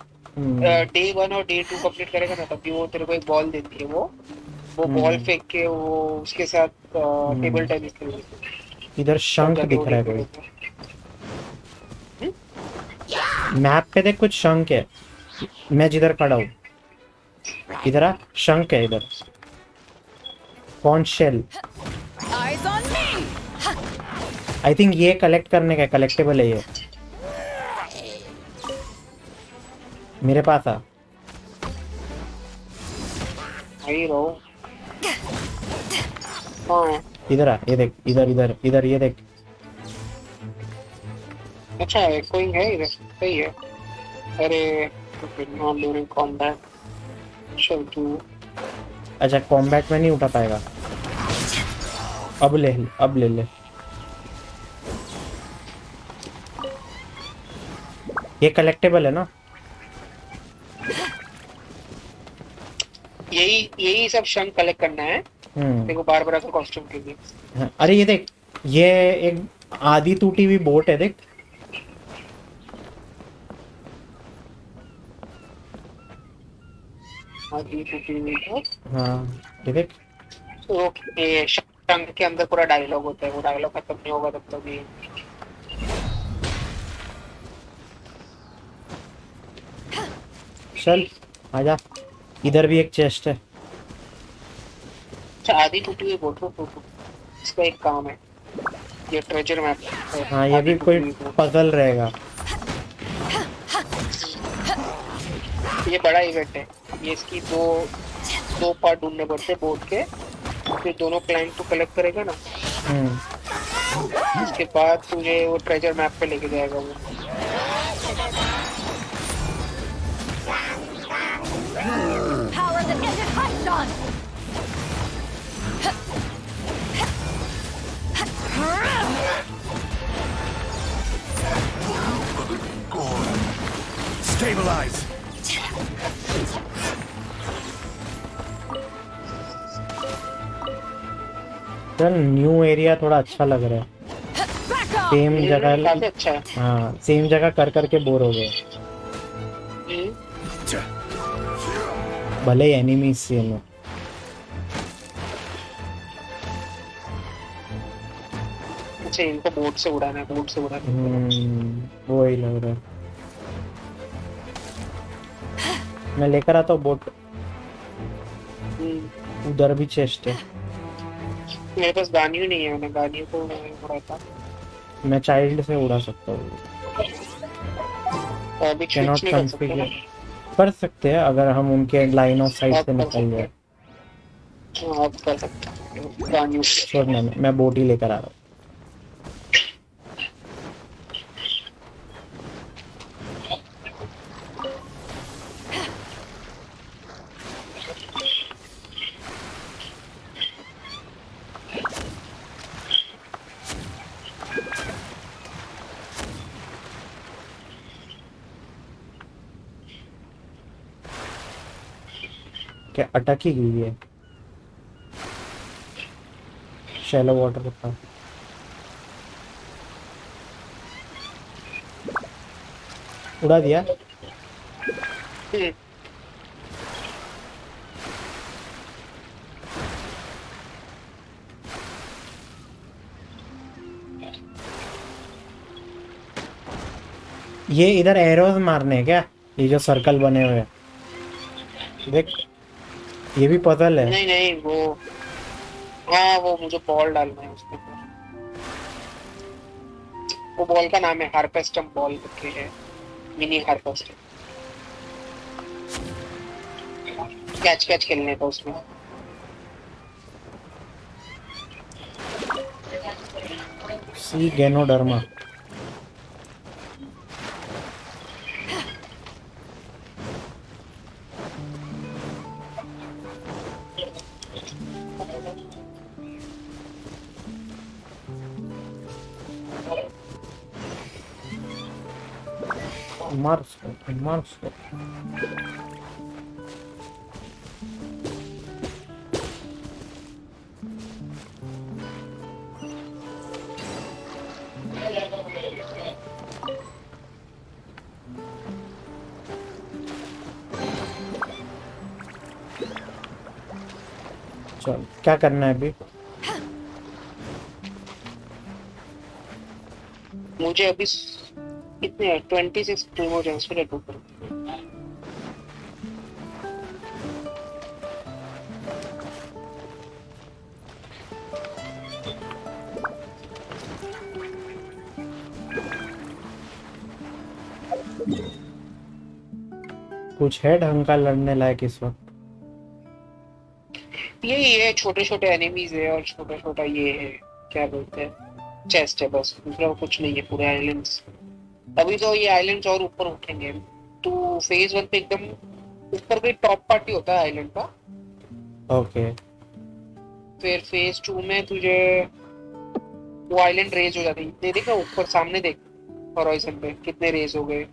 डे 1 और डे 2 कंप्लीट करेगा ना, तभी वो तेरे को एक बॉल देती है। वो बॉल फेंक के वो उसके साथ टेबल टेनिस खेलती इधर शंख दिख रहा है कोई। मैप पे देख, कुछ शंख है। मैं जिधर खड़ा हूँ इधर आ, शंख है इधर। कौन shell? Eyes on me! I think ये कलेक्ट करने का कलेक्टेबल है ये। मेरे पास आ। आई रहो। हाँ इधर आ, ये देख, इधर इधर इधर, ये देख। अच्छा है, कोई है इधर, सही है। अरे नॉट ड्यूरिंग कॉम्बैट। चल तू अच्छा कॉम्बैट में नहीं उठा पाएगा। अब ले ले। ये कलेक्टेबल है ना? यही सब शंख कलेक्ट करना है। देखो बार बार का कॉस्ट्यूम के लिए। हाँ, अरे ये देख, ये एक आधी टूटी हुई बोट है, देख। आधी टूटी हुई है। हाँ ये देख। तो ये शंख के अंदर पूरा डायलॉग होता है, वो डायलॉग खत्म नहीं होगा तब तक भी। चल आजा, इधर भी एक चेस्ट है। अच्छा आधी टूटी हुई बोट को, इसका एक काम है, ये ट्रेजर मैप है। हाँ ये भी कोई पजल रहेगा। ये बड़ा इवेंट है, ये इसकी दो पार्ट ढूंढने पड़ते हैं बोट के। फिर दोनों क्लाइंट तो कलेक्ट करेगा ना, उसके बाद तुझे वो ट्रेजर मैप पे लेके जाएगा वो। Power the engine hushed on. Stabilize. चल न्यू एरिया थोड़ा अच्छा लग रहा है। सेम जगह। काफी अच्छा है। हाँ सेम जगह कर करके बोर हो गए। भले एनिमी सेम है। अच्छा इनको बोट से उड़ाना है, बोट से उड़ाना है। वो ही लग रहा है। मैं लेकर आता हूँ बोट। उधर भी चेस्ट है। मेरे पास गानियों नहीं है, मैं गानियों को उड़ाता। मैं चाइल्ड से उड़ा सकता हूँ। अभी कैनॉट स्विच नहीं कर सकते ना। कर सकते हैं अगर हम उनके लाइन ऑफ साइट से निकल जाए। हाँ आप कर सकते हैं गानियों से। छोड़ना, मैं बोट ही लेकर आ रहा हूँ। क्या अटक ही गई है? शैलो वाटर का उड़ा दिया। ये इधर एरोज मारने हैं क्या? ये जो सर्कल बने हुए हैं देख, ये भी पजल है। नहीं वो, हाँ वो मुझे बॉल डालना है उसके ऊपर। वो बॉल का नाम है हार्पेस्टम बॉल करके है, मिनी हार्पेस्टम। कैच खेलने का उसमें। सी गैनोडर्मा। मार उसको, मार उसको। चल क्या करना है अभी? मुझे अभी कितने 26 प्रिमोजेंस पे रेड ऊपर। कुछ है ढंग का लड़ने लायक इस वक्त? ये छोटे छोटे एनिमीज है और छोटा छोटा ये है, क्या बोलते हैं, चेस्ट है बस, दूसरा कुछ नहीं है पूरे आइलैंड्स। अभी तो ये आइलैंड्स और ऊपर उठेंगे। तो फेज 1 पे एकदम ऊपर कोई टॉप पार्टी होता है आइलैंड का। ओके। फिर फेज 2 में तुझे वो आइलैंड रेज हो जाती है। ये देखो ऊपर सामने देख, हॉराइजन पे कितने रेज हो गए।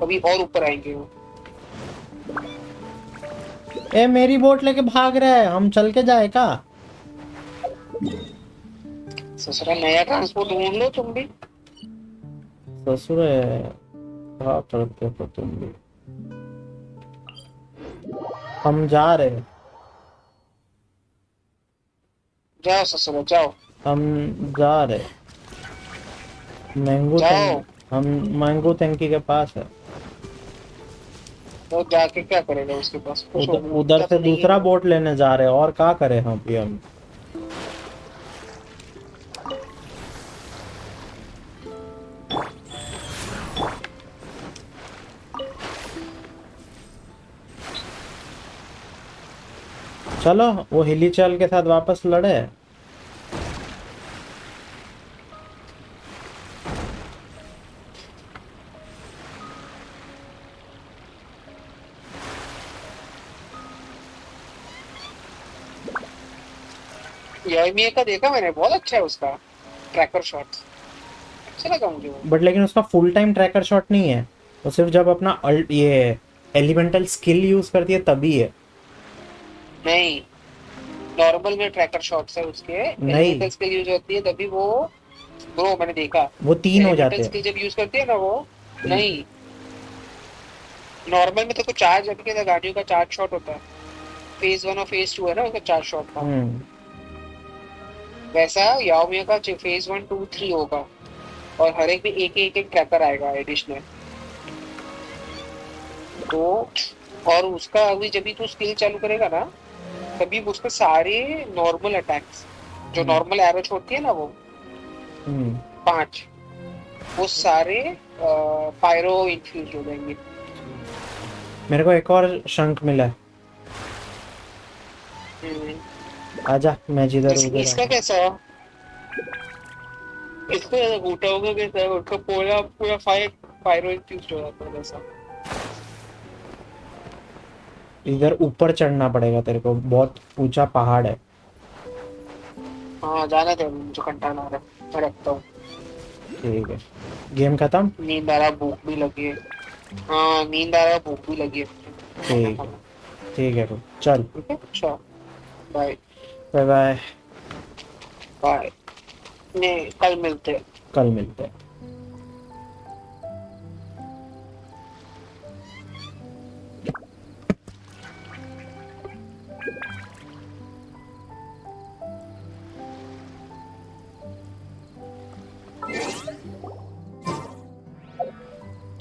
अभी और ऊपर आएंगे वो। ए मेरी बोट लेके भाग रहा है, हम चल के जाए का? ससुरा नया ट्रांसपोर्ट ढूंढ लो तुम भी। ससुर है, क्या करते हो तुम भी? हम जा रहे, जाओ ससुरा जाओ हम जा रहे। मैंगो जाओ। हम मैंगो टंकी के पास है। तो जाके क्या करेगा उसके पास? कुछ उधर से नहीं दूसरा है। बोट लेने जा रहे हैं, और क्या करें हम भी हम। चलो वो हिलीचाल के साथ वापस लड़े। यामी का देखा मैंने, बहुत अच्छा है उसका ट्रैकर शॉट, अच्छा लगा मुझे वो। बट लेकिन उसका फुल टाइम ट्रैकर शॉट नहीं है, वो सिर्फ जब अपना ये एलिमेंटल स्किल यूज करती है तभी है। नहीं, नॉर्मल में ट्रैकर शॉट्स है उसके, एलिमेंटल स्किल यूज होती है तभी वो। ब्रो मैंने देखा, वो 3 हो जाते एलिमेंटल हैं। स्किल जब यूज करती है ना वो, नहीं नॉर्मल में तो कुछ चार्ज अभी के गाड़ियों का चार्ज शॉट होता है। फेज 1 और फेज 2 है ना उसका चार्ज शॉट का। वैसा याओमी का फेज 1 2 3 होगा, और हर एक में एक ट्रैकर आएगा एडिशनल। तो और उसका अभी जब भी तू स्किल चालू करेगा ना, तभी उसके सारे नॉर्मल अटैक्स जो नॉर्मल एरो छोड़ती है ना वो 5, वो सारे पायरो इन्फ्यूज हो जाएंगे। मेरे को एक और शंख मिला है। आजा, मैं जिधर उधर इसका कैसा है? इसको घूटा होगा कैसा है? उसका पूरा पूरा फायर पायरो इन्फ्यूज हो जाता है वैसा। इधर ऊपर चढ़ना पड़ेगा तेरे को, बहुत ऊंचा पहाड़ है। हाँ जाना दे, मुझे कंटाला आ रहा है, मैं रखता हूँ। ठीक है, गेम खत्म। नींद आ रहा, भूख भी लगी है। हाँ नींद आ रहा, भूख भी लगी है। ठीक है चल। अच्छा बाय बाय बाय बाय। नहीं कल मिलते हैं। कल मिलते हैं।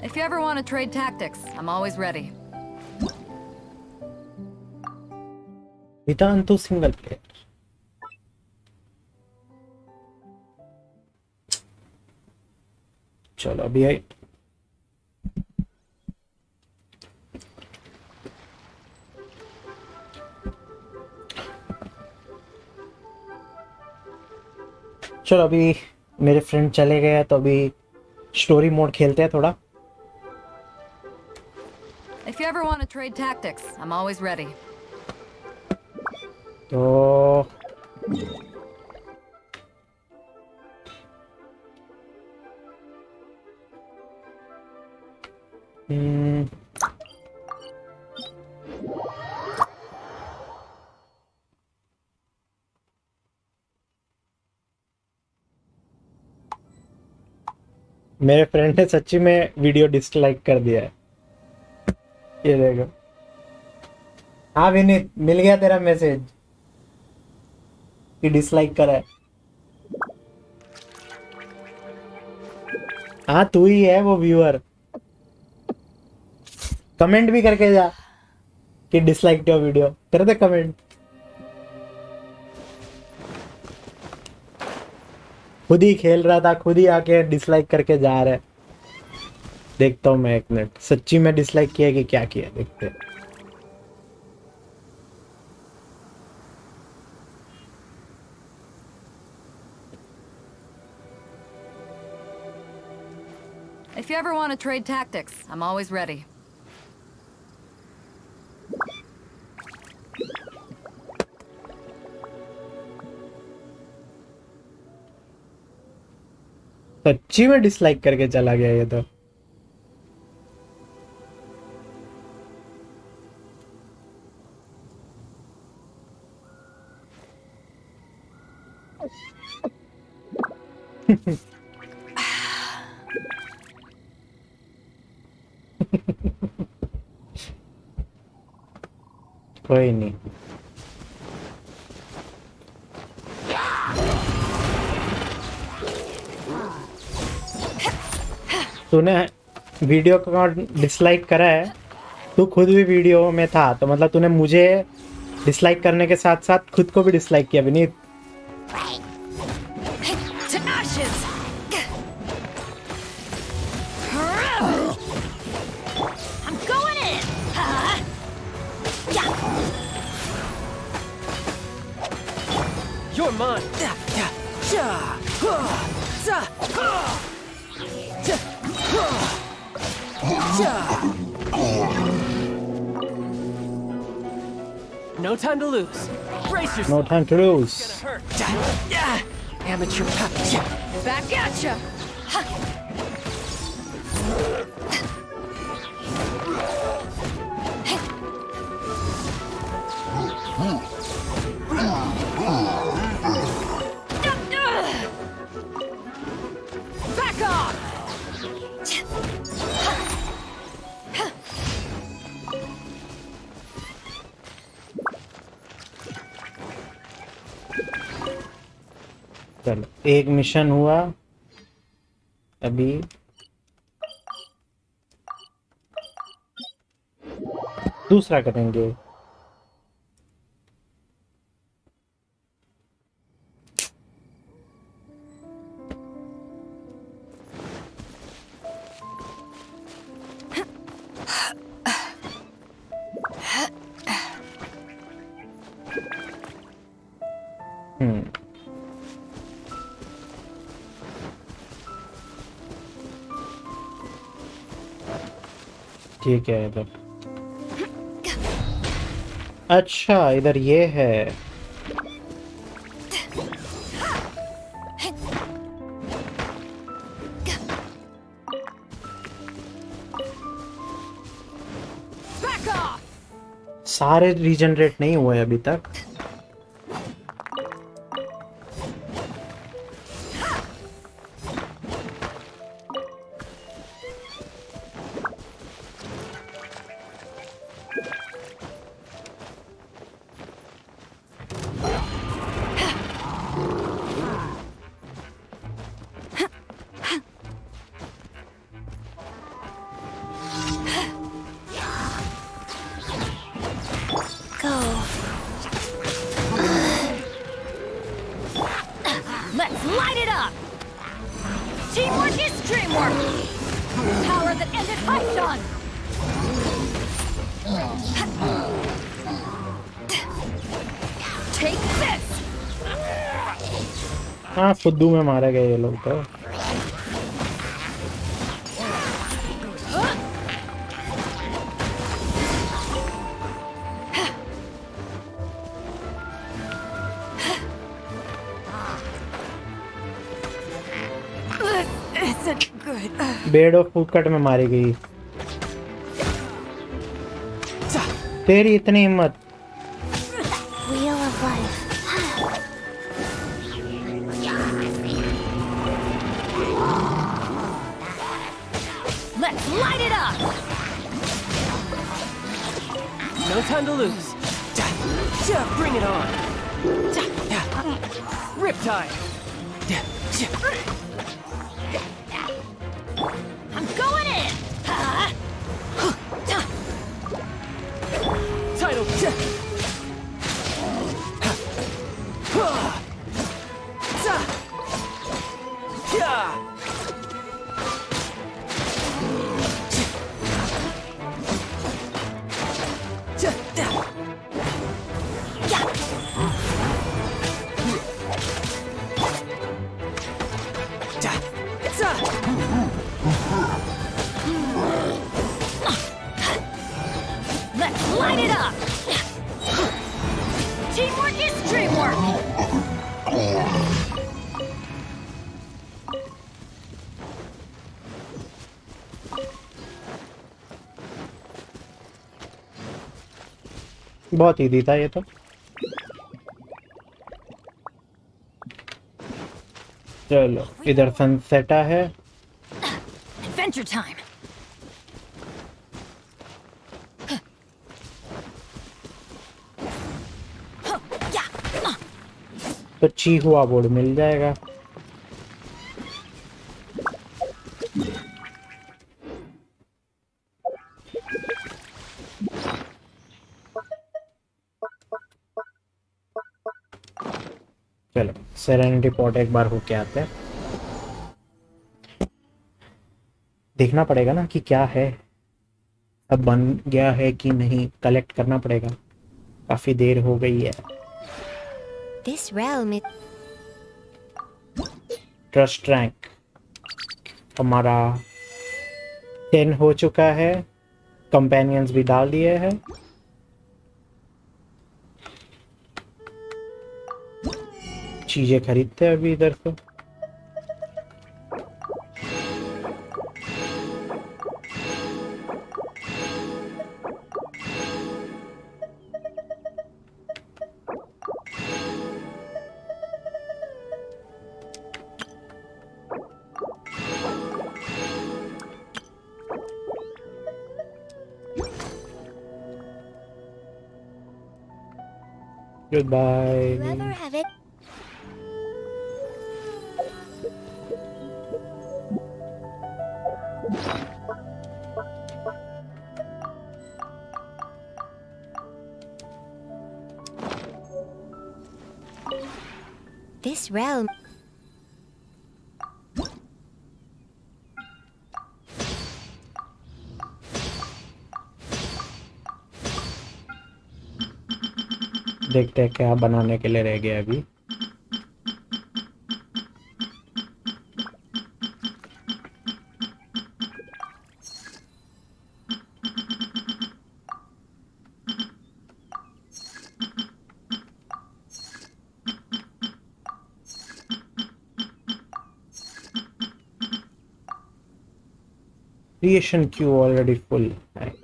If you ever want to trade tactics, I'm always ready. Return to single player. चलो अभी आई। चलो अभी मेरे फ्रेंड चले गए तो अभी स्टोरी मोड खेलते हैं थोड़ा। If you ever want to trade tactics, I'm always ready. तो हम्म, मेरे फ्रेंड ने सच्ची में वीडियो डिसलाइक कर दिया है। ये देखो। हाँ विनीत, मिल गया तेरा मैसेज कि डिसलाइक करा है। हाँ तू ही है वो व्यूअर। कमेंट भी करके जा कि डिसलाइक किया वीडियो, कर दे कमेंट। खुद ही खेल रहा था, खुद ही आके डिसलाइक करके जा रहा है। देखता हूँ मैं एक मिनट, सच्ची में डिसलाइक किया कि क्या किया, देखते हैं। If you ever want to trade tactics, I'm always ready. सच्ची में डिसलाइक करके चला गया ये तो। कोई नहीं। तूने वीडियो को डिसलाइक करा है, तू खुद भी वीडियो में था, तो मतलब तूने मुझे डिसलाइक करने के साथ साथ खुद को भी डिसलाइक किया Vineet. To ashes! I'm going in! You're mine. No time to lose. Brace yourself. No time to lose. Hurt. Amateur. Back at ya! Back off! चलो एक मिशन हुआ अभी। दूसरा करेंगे। ठीक है इधर। अच्छा इधर ये है। Back off! सारे रीजनरेट नहीं हुए अभी तक। Let's light it up! Teamwork is dreamwork! Power that ended Python! Take this! हाँ फुद्दू में मारे गए ये लोग तो। isn't good. Bed of food cut में मारी गई। तेरी इतनी हिम्मत। Wheel of life. Let's light it up. No time to lose. Bring it on. Riptide. I'm going in. Tidal. Let's light it up. Teamwork is dreamwork. बहुत easy था ये तो। चलो इधर सनसेटा है। Adventure time. तो चीहुआ बोर्ड मिल जाएगा। चलो सेरेनिटी पॉट एक बार होके आते हैं। देखना पड़ेगा ना कि क्या है, अब बन गया है कि नहीं, कलेक्ट करना पड़ेगा। काफी देर हो गई है। This realm is trust rank हमारा 10 हो चुका है। कंपेनियंस भी डाल दिए हैं। चीजें खरीदते हैं अभी इधर से। Goodbye. whoever have it. This realm. देखते हैं क्या बनाने के लिए रह गया अभी। क्रिएशन क्यू ऑलरेडी फुल है।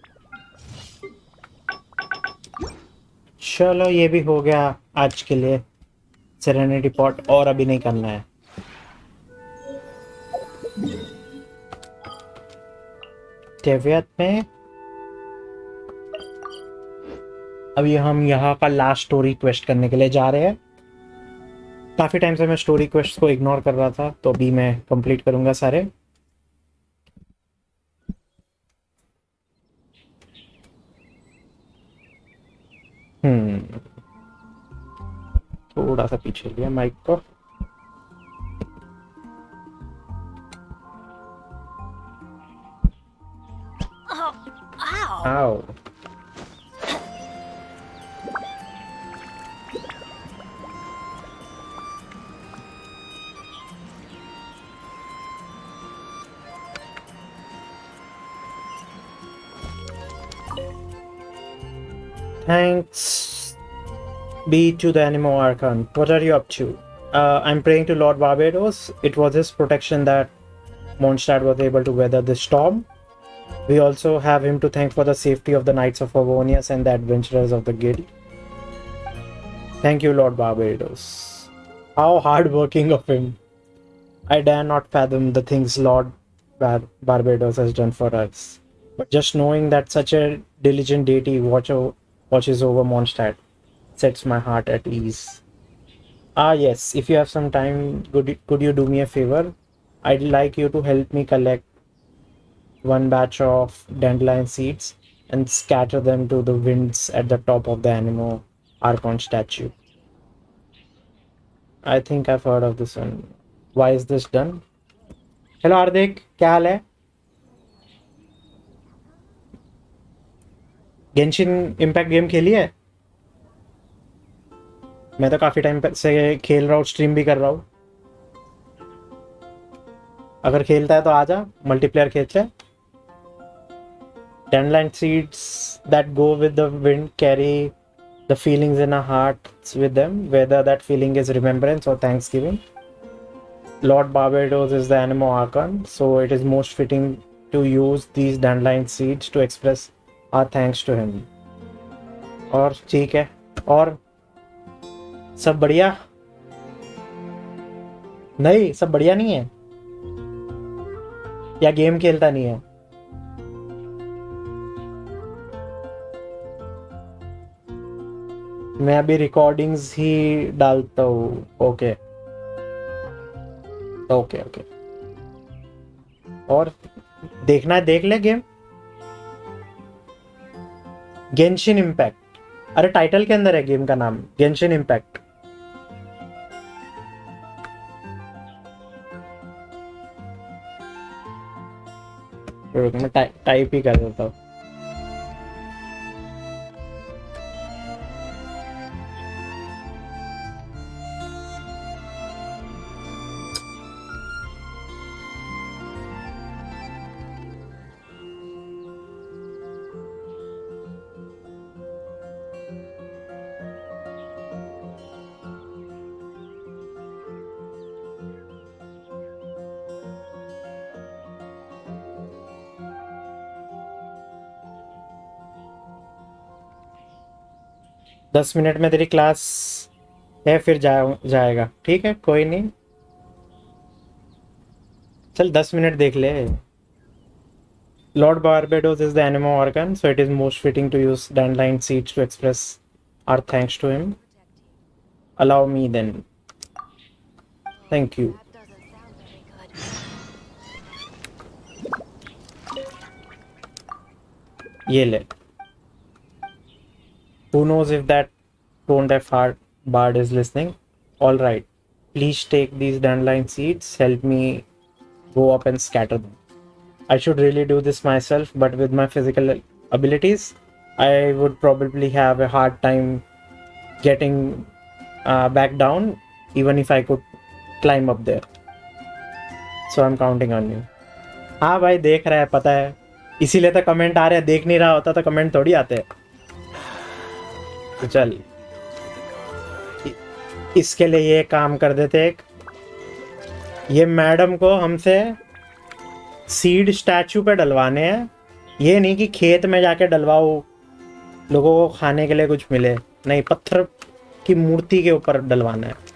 चलो ये भी हो गया आज के लिए। सेरेनिटी पॉट और अभी नहीं करना है। कैवियत में अभी हम यहाँ का लास्ट स्टोरी क्वेस्ट करने के लिए जा रहे हैं। काफी टाइम से मैं स्टोरी क्वेस्ट को इग्नोर कर रहा था, तो अभी मैं कंप्लीट करूंगा सारे। थोड़ा सा पीछे लिया माइक को। आओ Thanks. Be to the Animo Archon. What are you up to? I'm praying to Lord Barbados. It was his protection that Mondstadt was able to weather the storm. We also have him to thank for the safety of the Knights of Favonius and the adventurers of the guild. Thank you, Lord Barbados. How hardworking of him. I dare not fathom the things Lord Barbados has done for us. But just knowing that such a diligent deity watches over Mondstadt sets my heart at ease. Ah yes, if you have some time, could you do me a favor? I'd like you to help me collect one batch of dandelion seeds and scatter them to the winds at the top of the Animo Archon statue. I think I've heard of this one. Why is this done? Hello Hardik, क्या हाल है? Genshin impact game खेली है? मैं तो काफी time से खेल रहा हूँ, स्ट्रीम भी कर रहा हूँ. अगर खेलता है तो आजा, मल्टीप्लेयर खेलते हैं. Dandelion seeds that go with the wind carry the feelings in our hearts with them, whether that feeling is remembrance or thanksgiving. Lord Barbados is the Animo Archon, so it is most fitting to use these dandelion seeds to express our thanks to him. और ठीक है, और सब बढ़िया? नहीं, सब बढ़िया नहीं है या गेम खेलता नहीं है? मैं अभी रिकॉर्डिंग्स ही डालता हूँ. Okay okay okay. और देखना है देख ले गेम. Genshin impact. अरे टाइटल के अंदर है गेम का नाम, गेंशिन इम्पैक्ट. मैं टाइप ही कर देता हूँ. दस मिनट में तेरी क्लास है, फिर जाएगा. ठीक है, कोई नहीं. चल 10 मिनट देख ले. Lord Barbados is the Animo Archon, so it is most fitting to use dandelion seeds to express our thanks to him. Allow me then. Thank you. ये ले. Who knows if that tone deaf heart bard is listening? All right. Please take these dandelion seeds. Help me go up and scatter them. I should really do this myself, but with my physical abilities, I would probably have a hard time getting back down, even if I could climb up there. So I'm counting on you. हाँ भाई, देख रहा है, पता है, इसीलिए तो comment आ रहे हैं. देख नहीं रहा होता तो कमेंट थोड़ी आते हैं. तो चल, इसके लिए ये काम कर देते. एक ये मैडम को हमसे सीड स्टैचू पे डलवाने हैं. ये नहीं कि खेत में जाके डलवाओ, लोगों को खाने के लिए कुछ मिले. नहीं, पत्थर की मूर्ति के ऊपर डलवाना है.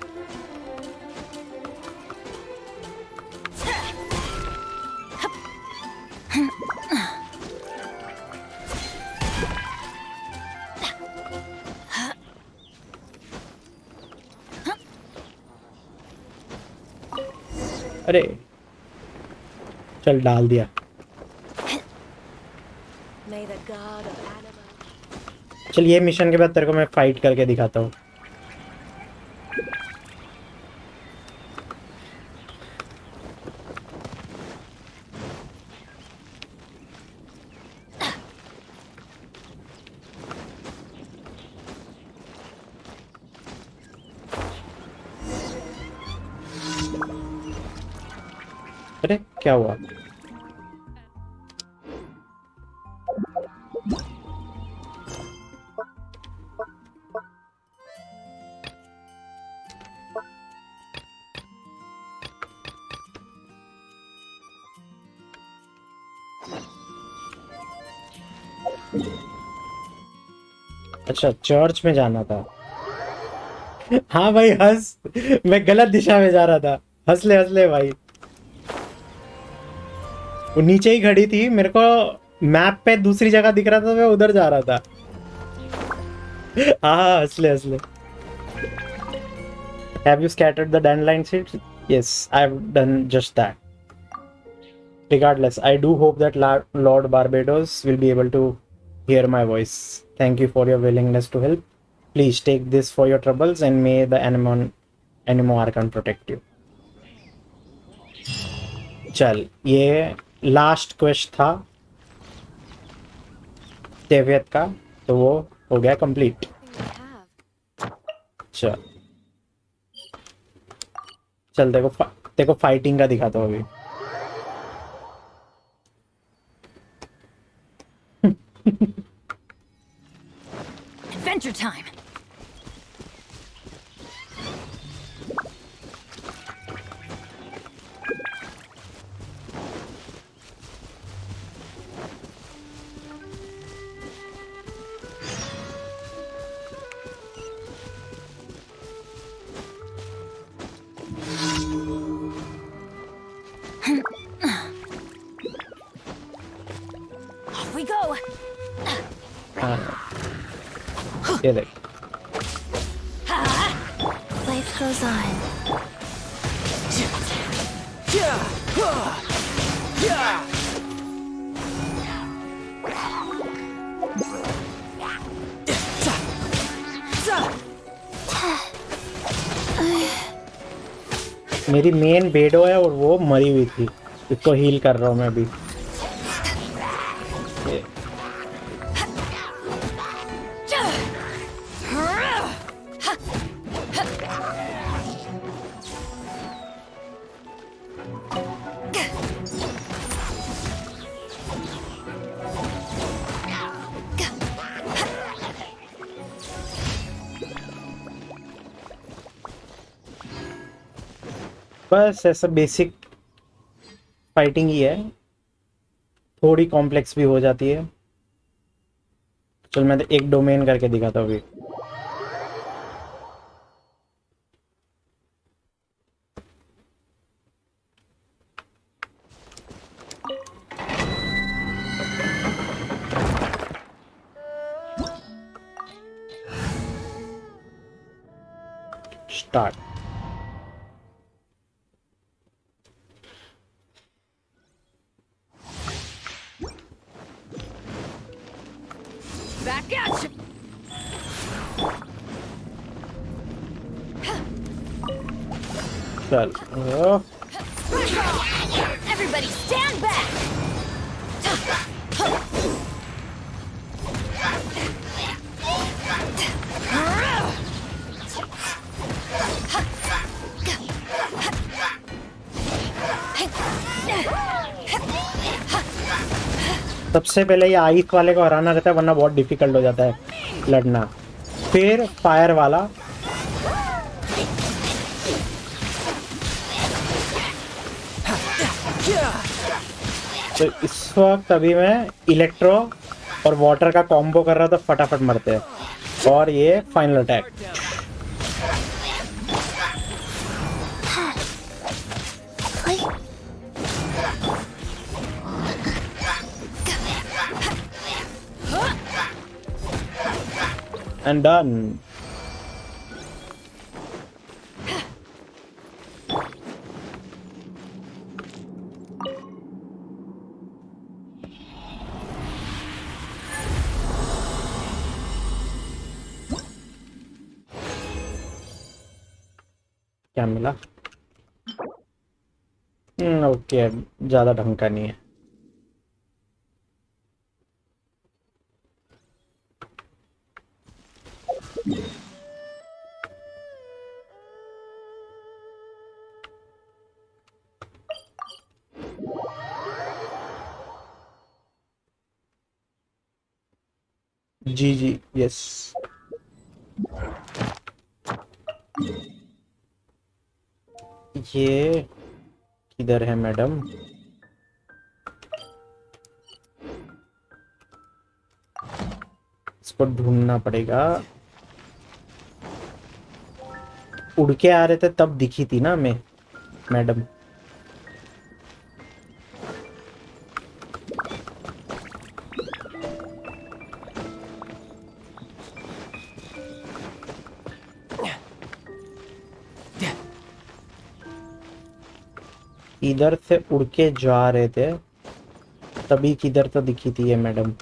अरे चल, डाल दिया. चल, ये मिशन के बाद तेरे को मैं फाइट करके दिखाता हूँ. अरे क्या हुआ? अच्छा चर्च में जाना था। हाँ भाई हंस, मैं गलत दिशा में जा रहा था। हंस ले भाई। वो नीचे ही खड़ी थी, मेरे को मैप पे दूसरी जगह दिख रहा था, मैं उधर जा रहा था। हाँ हंस ले। Have you scattered the dandelion seeds? Yes, I've done just that. Regardless, I do hope that Lord Barbados will be able to hear my voice. Thank you for your willingness to help. Please take this for your troubles and may the Anemo Archon protect you. चल ये last question था देवियत का, तो वो हो गया complete. चल चल देखो फाइटिंग का दिखाता हूँ अभी। Adventure time. Off we go. ये देख Life goes on. मेरी मेन बेडो है और वो मरी हुई थी, इसको हील कर रहा हूँ मैं अभी। बस ऐसा बेसिक फाइटिंग ही है, थोड़ी कॉम्प्लेक्स भी हो जाती है। चल मैं तो एक डोमेन करके दिखाता हूँ अभी। स्टार्ट। Back at you. चल Everybody stand back. सबसे पहले ये आइस वाले को हराना रहता है, वरना बहुत डिफिकल्ट हो जाता है लड़ना। फिर फायर वाला, तो इस वक्त अभी मैं इलेक्ट्रो और वाटर का कॉम्बो कर रहा था, फटाफट मरते हैं। और ये फाइनल अटैक। And done. क्या मिला? ओके, ज्यादा ढंग का नहीं है। जी यस। ये किधर है मैडम? इसको ढूंढना पड़ेगा। उड़ के आ रहे थे तब दिखी थी ना मैं मैडम। इधर से उड़ के जा रहे थे तभी किधर तो दिखी थी ये मैडम।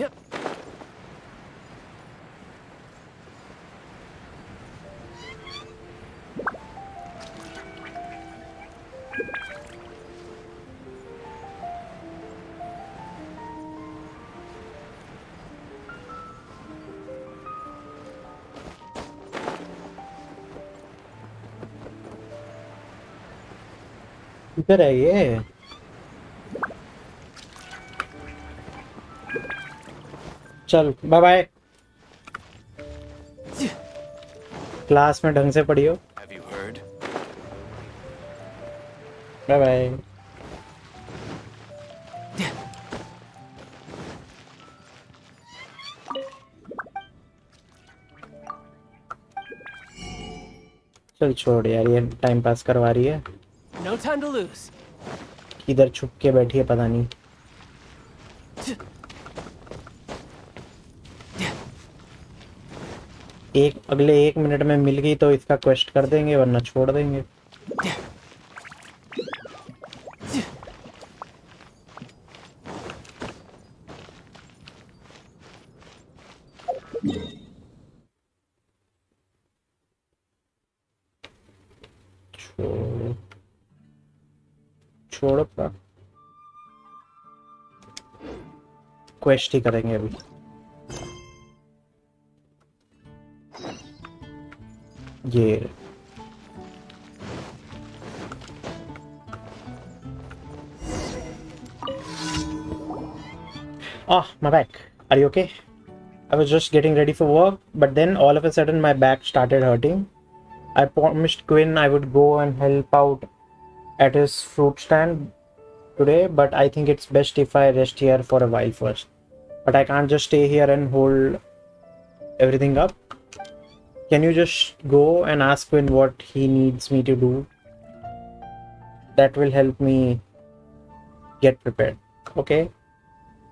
Yep. इधर है ये। चल बाय बाय। क्लास में ढंग से पढ़ियो। Have you heard? Bye bye. चल छोड़ यार, ये टाइम पास करवा रही है। No time to lose. किधर छुप के बैठी है पता नहीं। अगले 1 मिनट में मिल गई तो इसका क्वेस्ट कर देंगे वरना छोड़ देंगे। छोड़ क्वेस्ट ही करेंगे अभी। ये my back. Are you okay? I was just getting ready for work, but then all of a sudden my back started hurting. I promised Quinn I would go and help out at his fruit stand today, but I think it's best if I rest here for a while first. But I can't just stay here and hold everything up. Can you just go and ask Quinn what he needs me to do? That will help me get prepared. Okay?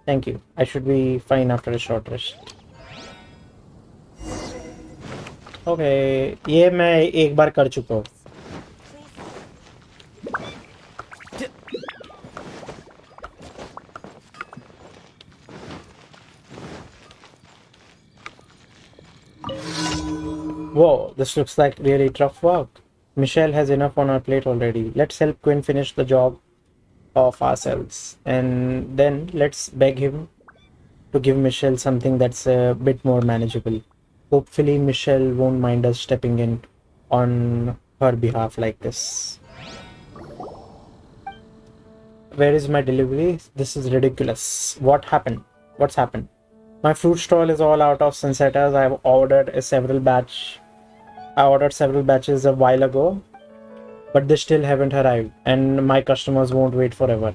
Thank you. I should be fine after a short rest. Okay. ये मैं एक बार कर चुका हूँ। Whoa, this looks like really tough work. Michelle has enough on her plate already. Let's help Quinn finish the job of ourselves. And then let's beg him to give Michelle something that's a bit more manageable. Hopefully Michelle won't mind us stepping in on her behalf like this. Where is my delivery? This is ridiculous. What happened? What's happened? My fruit stall is all out of sunsetters. I ordered several batches a while ago, but they still haven't arrived, and my customers won't wait forever.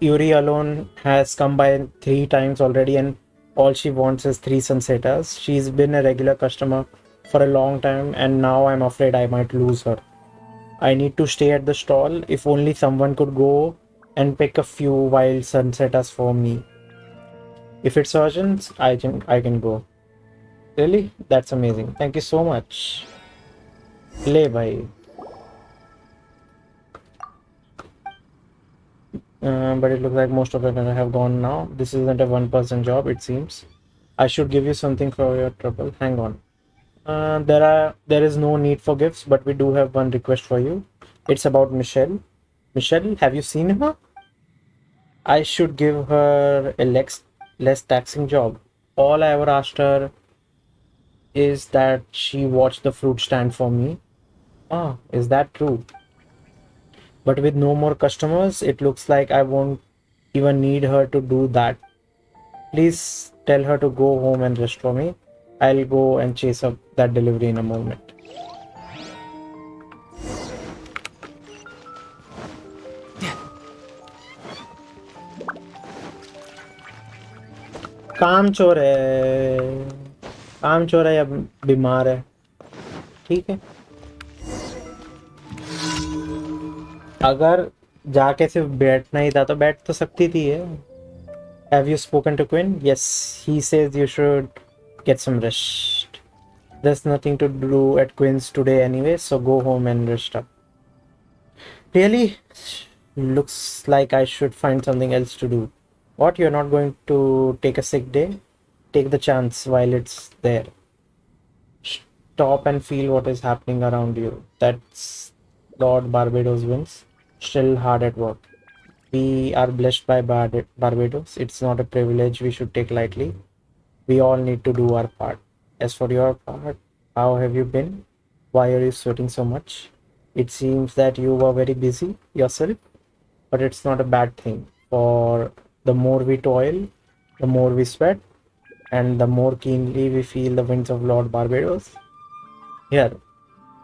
Yuri alone has come by 3 times already, and all she wants is 3 sunsetters. She's been a regular customer for a long time, and now I'm afraid I might lose her. I need to stay at the stall. If only someone could go and pick a few wild sunsetters for me. If it's urgent, I can go. Really? That's amazing. Thank you so much. Le bhai. But it looks like most of them have gone now. This isn't a one-person job, it seems. I should give you something for your trouble. Hang on. There is no need for gifts, but we do have one request for you. It's about Michelle. Michelle, have you seen her? I should give her a less taxing job. All I ever asked her is that she watched the fruit stand for me. Ah, is that true? But with no more customers, it looks like I won't even need her to do that. Please tell her to go home and rest for me. I'll go and chase up that delivery in a moment. काम चोर है, काम चोर है या बीमार है, ठीक है। अगर जाके सिर्फ बैठना ही था तो बैठ तो सकती थी है। Have you spoken to Quinn? Yes, he says you should get some rest. There's nothing to do at Quinn's today anyway, so go home and rest up. Really? Looks like I should find something else to do. What, you're not going to take a sick day? Take the chance while it's there. Stop and feel what is happening around you. That's Lord Barbados wins. Still hard at work. We are blessed by Barbados. It's not a privilege we should take lightly. We all need to do our part. As for your part, how have you been? Why are you sweating so much? It seems that you were very busy yourself, but it's not a bad thing. For the more we toil, the more we sweat, and the more keenly we feel the winds of Lord Barbados. Here,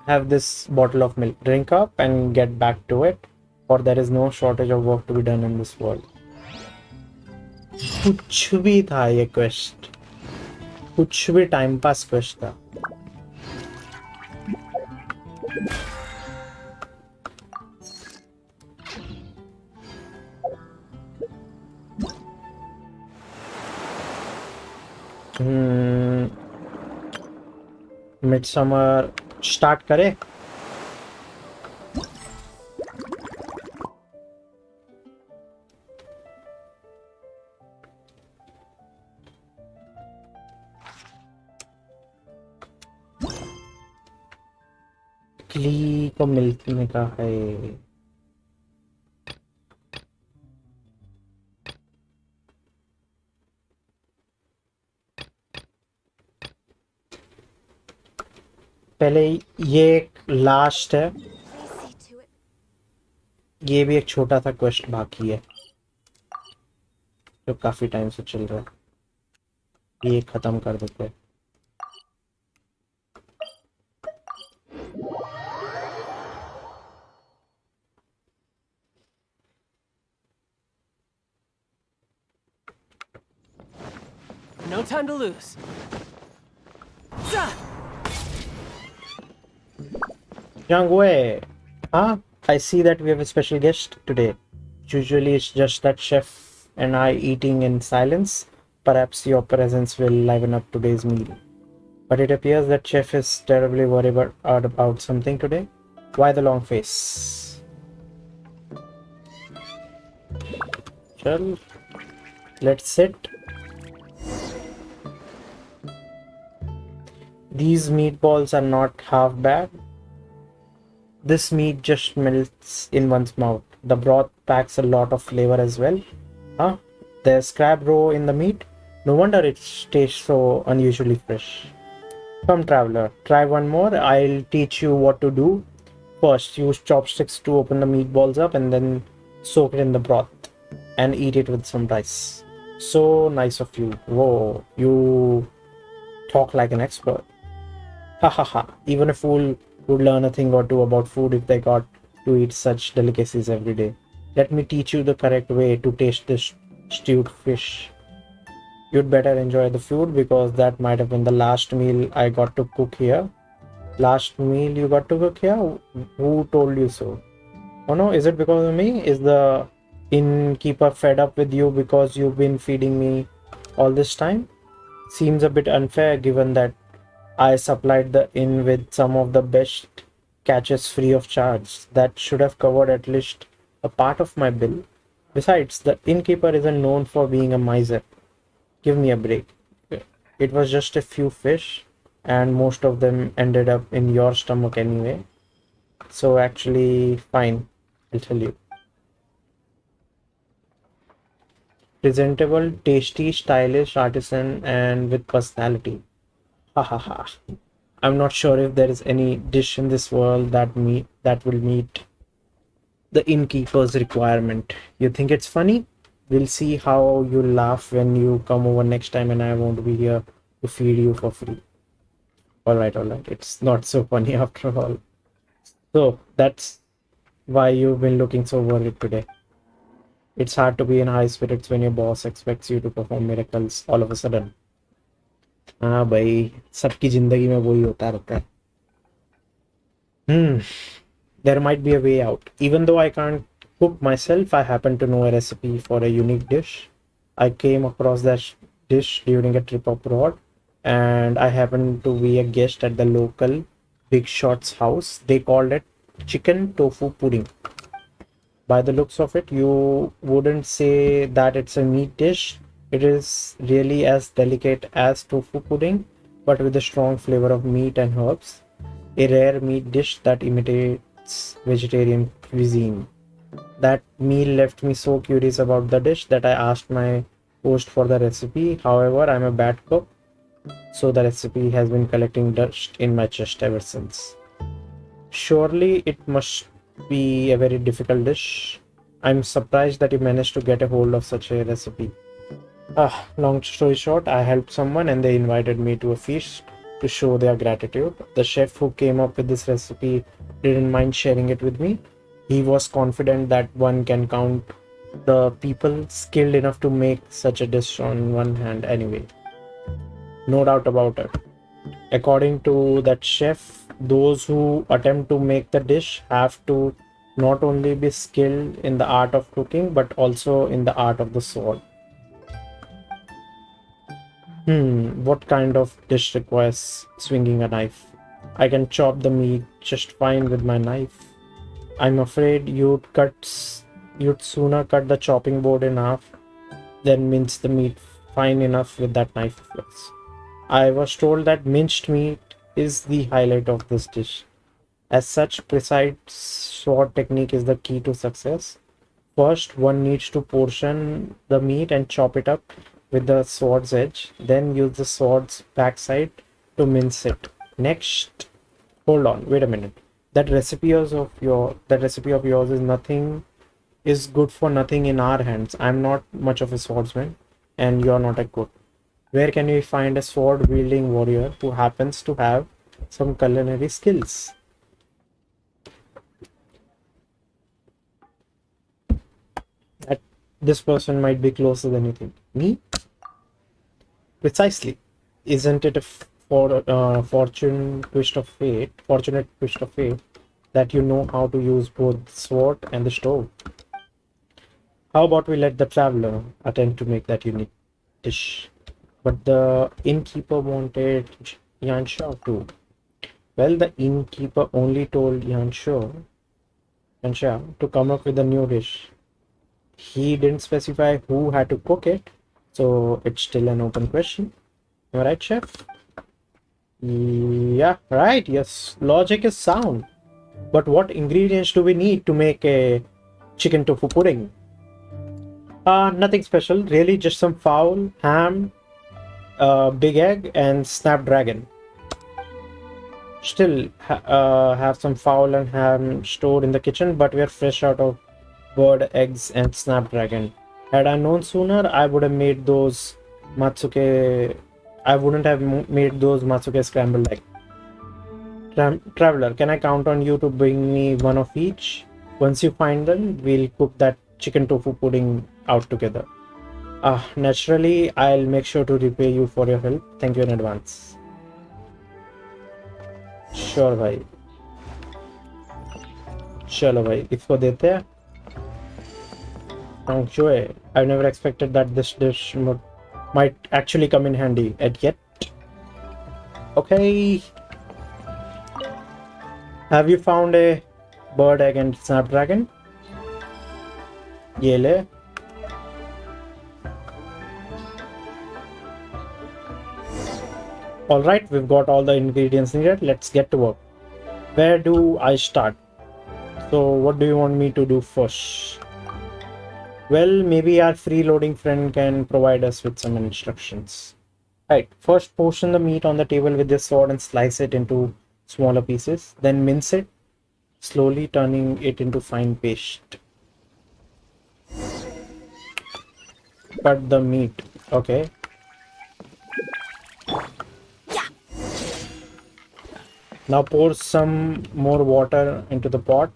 have this bottle of milk. Drink up and get back to it, for there is no shortage of work to be done in this world. कुछ भी था ये quest, कुछ भी time pass quest था। Midsummer start करे? क्ली को मिलने का है। पहले ये एक लास्ट है, ये भी एक छोटा सा क्वेस्ट बाकी है जो काफी टाइम से चल रहा है, ये खत्म कर देते हैं। No time to lose. Young way. Ah, I see that we have a special guest today. Usually it's just that chef and I eating in silence. Perhaps your presence will liven up today's meal. But it appears that chef is terribly worried about something today. Why the long face? Chal, let's sit. These meatballs are not half bad. This meat just melts in one's mouth. The broth packs a lot of flavor as well. Huh? There's crab roe in the meat. No wonder it tastes so unusually fresh. Come traveler, try one more. I'll teach you what to do. First, use chopsticks to open the meatballs up and then soak it in the broth and eat it with some rice. So nice of you. Whoa, you talk like an expert. Ha ha ha. Even a fool would learn a thing or two about food if they got to eat such delicacies every day. Let me teach you the correct way to taste this stewed fish. You'd better enjoy the food because that might have been the last meal I got to cook here. Last meal you got to cook here? Who told you so? Oh no, is it because of me? Is the innkeeper fed up with you because you've been feeding me all this time? Seems a bit unfair given that I supplied the inn with some of the best catches free of charge. That should have covered at least a part of my bill. Besides, the innkeeper isn't known for being a miser. Give me a break. It was just a few fish, and most of them ended up in your stomach anyway. So actually, fine, I'll tell you. Presentable, tasty, stylish, artisan, and with personality. Ha ha ha. I'm not sure if there is any dish in this world that will meet the innkeeper's requirement. You think it's funny? We'll see how you laugh when you come over next time and I won't be here to feed you for free. Alright, alright. It's not so funny after all. So that's why you've been looking so worried today. It's hard to be in high spirits when your boss expects you to perform miracles all of a sudden. हाँ भाई सबकी जिंदगी में वही होता रहता है. There might be a way out. Even though I can't cook myself, I happen to know a recipe for a unique dish. I came across that dish during a trip abroad, and I happened to be a guest at the local big shot's house. They called it chicken tofu pudding. By the looks of it, you wouldn't say that it's a meat dish. It is really as delicate as tofu pudding, but with a strong flavor of meat and herbs. A rare meat dish that imitates vegetarian cuisine. That meal left me so curious about the dish that I asked my host for the recipe. However, I'm a bad cook, so the recipe has been collecting dust in my chest ever since. Surely it must be a very difficult dish. I'm surprised that you managed to get a hold of such a recipe. Long story short, I helped someone and they invited me to a feast to show their gratitude. The chef who came up with this recipe didn't mind sharing it with me. He was confident that one can count the people skilled enough to make such a dish on one hand anyway. No doubt about it. According to that chef, those who attempt to make the dish have to not only be skilled in the art of cooking but also in the art of the sword. What kind of dish requires swinging a knife? I can chop the meat just fine with my knife. I'm afraid you'd sooner cut the chopping board in half than mince the meat fine enough with that knife of yours. I was told that minced meat is the highlight of this dish. As such, precise sword technique is the key to success. First, one needs to portion the meat and chop it up with the sword's edge, then use the sword's backside to mince it. Next, hold on, wait a minute. That recipe of yours is good for nothing in our hands. I'm not much of a swordsman, and you're not a cook. Where can we find a sword wielding warrior who happens to have some culinary skills? That this person might be closer than you think. Me? Precisely. Isn't it a fortunate twist of fate that you know how to use both the sword and the stove? How about we let the traveler attempt to make that unique dish? But the innkeeper wanted Yansha too. Well, the innkeeper only told Yansha to come up with a new dish. He didn't specify who had to cook it, so it's still an open question. Am I right, chef? Yeah, right. Yes, logic is sound. But what ingredients do we need to make a chicken tofu pudding? Nothing special, really. Just some fowl, ham, big egg, and snapdragon. Still have some fowl and ham stored in the kitchen, but we are fresh out of bird eggs and snapdragon. Had I known sooner, I would have made those matsuke. I wouldn't have made those matsuke scrambled egg. Traveler, can I count on you to bring me one of each? Once you find them, we'll cook that chicken tofu pudding out together. Naturally, I'll make sure to repay you for your help. Thank you in advance. Sure भाई. चलो भाई, इसको देते हैं. Enjoy. I never expected that this dish might actually come in handy yet. Okay. Have you found a bird egg and snapdragon? ये ले. Alright, we've got all the ingredients needed. Let's get to work. Where do I start? So what do you want me to do first? Well, maybe our freeloading friend can provide us with some instructions. Right. First, portion the meat on the table with your sword and slice it into smaller pieces. Then mince it, slowly turning it into fine paste. Cut the meat. Okay. Now pour some more water into the pot.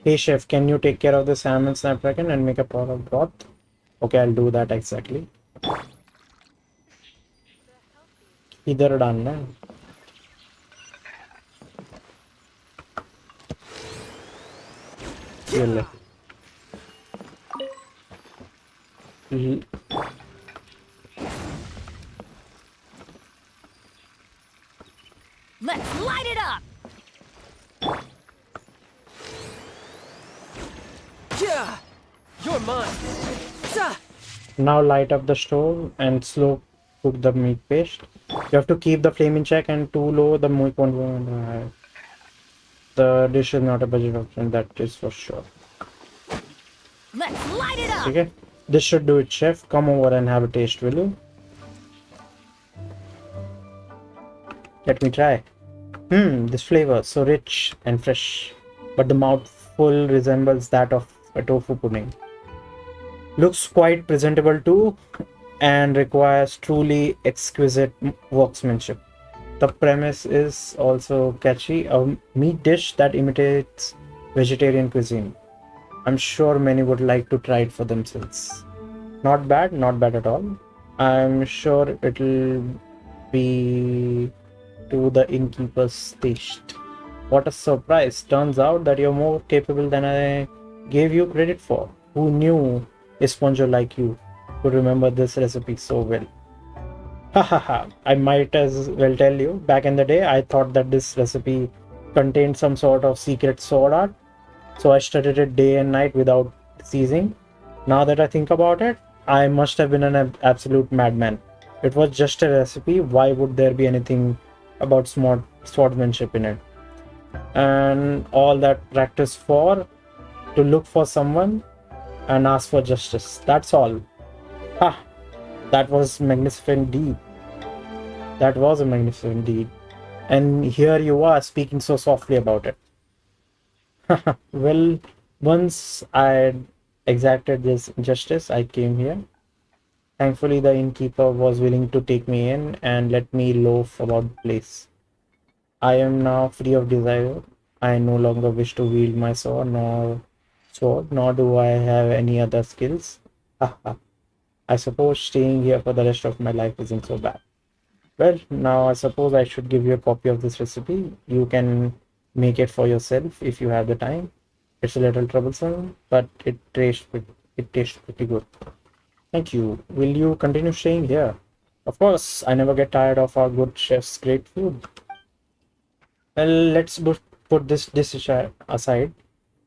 Hey chef, can you take care of the salmon snapdragon and make a pot of broth? Okay, I'll do that exactly. इधर डालना है. ये ले. Let's light it up! Yeah! You're mine! Zah! Now light up the stove and slow cook the meat paste. You have to keep the flame in check and too low the meat won't burn. The dish is not a budget option, that is for sure. Let's light it up! Okay, this should do it, chef. Come over and have a taste, will you? Let me try. This flavor so rich and fresh, but the mouthful resembles that of a tofu pudding. Looks quite presentable too, and requires truly exquisite workmanship. The premise is also catchy, a meat dish that imitates vegetarian cuisine. I'm sure many would like to try it for themselves. Not bad at all. I'm sure it'll be to the innkeeper's taste. What a surprise! Turns out that you're more capable than I gave you credit for. Who knew a sponger like you could remember this recipe so well? Hahaha, I might as well tell you, back in the day I thought that this recipe contained some sort of secret sword art, so I studied it day and night without ceasing. Now that I think about it, I must have been an absolute madman. It was just a recipe, why would there be anything about swordsmanship in it? And all that practice for? To look for someone and ask for justice. That's all. Ha! That was magnificent deed. That was a magnificent deed. And here you are speaking so softly about it. Well, once I exacted this justice, I came here. Thankfully, the innkeeper was willing to take me in and let me loaf about the place. I am now free of desire. I no longer wish to wield my sword, nor do I have any other skills. I suppose staying here for the rest of my life isn't so bad. Well, now I suppose I should give you a copy of this recipe. You can make it for yourself if you have the time. It's a little troublesome, but it tastes pretty good. Thank you. Will you continue staying here? Of course, I never get tired of our good chef's great food. Well, let's put this dish aside.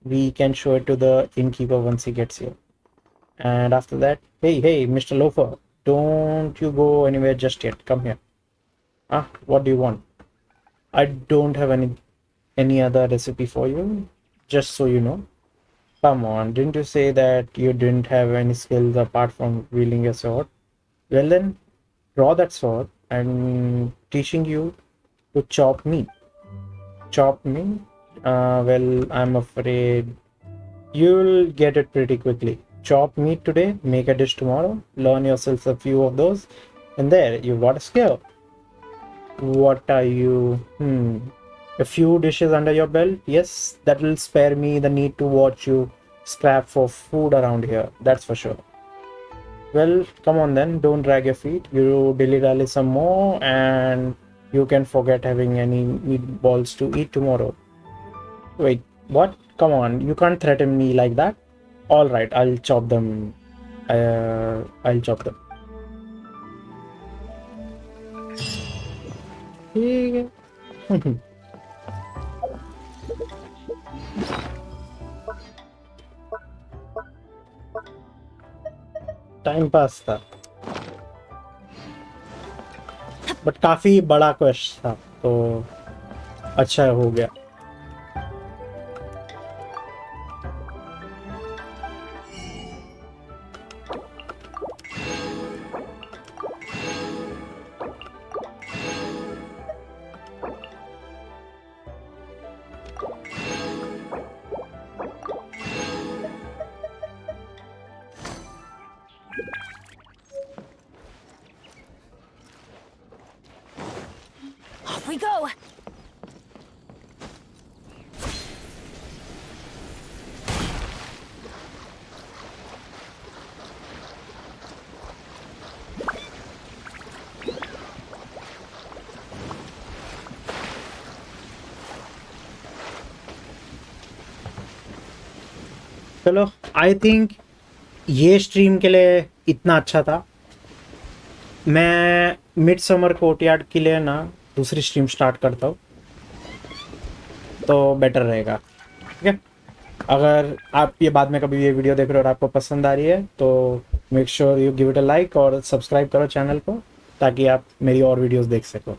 We can show it to the innkeeper once he gets here. And after that, hey, Mr. Loafer, don't you go anywhere just yet. Come here. What do you want? I don't have any other recipe for you, just so you know. Come on, didn't you say that you didn't have any skills apart from wielding a sword? Well then, draw that sword. I'm teaching you to chop meat. Chop meat? Well, I'm afraid you'll get it pretty quickly. Chop meat today, make a dish tomorrow, learn yourself a few of those, and there, you've got a skill. What are you? A few dishes under your belt? Yes, that will spare me the need to watch you scrap for food around here, that's for sure. Well, come on then, don't drag your feet. You dilly-dally some more and you can forget having any meatballs to eat tomorrow. Wait, what? Come on, you can't threaten me like that. Alright, I'll chop them. I'll chop them. Time pass था but काफी बड़ा question था तो अच्छा हो गया. चलो आई think ये स्ट्रीम के लिए इतना अच्छा था। मैं मिड समर कोर्टयार्ड के लिए ना दूसरी स्ट्रीम स्टार्ट करता हूँ तो बेटर रहेगा। ठीक है, अगर आप ये बाद में कभी ये वीडियो देख रहे हो और आपको पसंद आ रही है तो make sure you give it a like और सब्सक्राइब करो चैनल को ताकि आप मेरी और वीडियोस देख सको।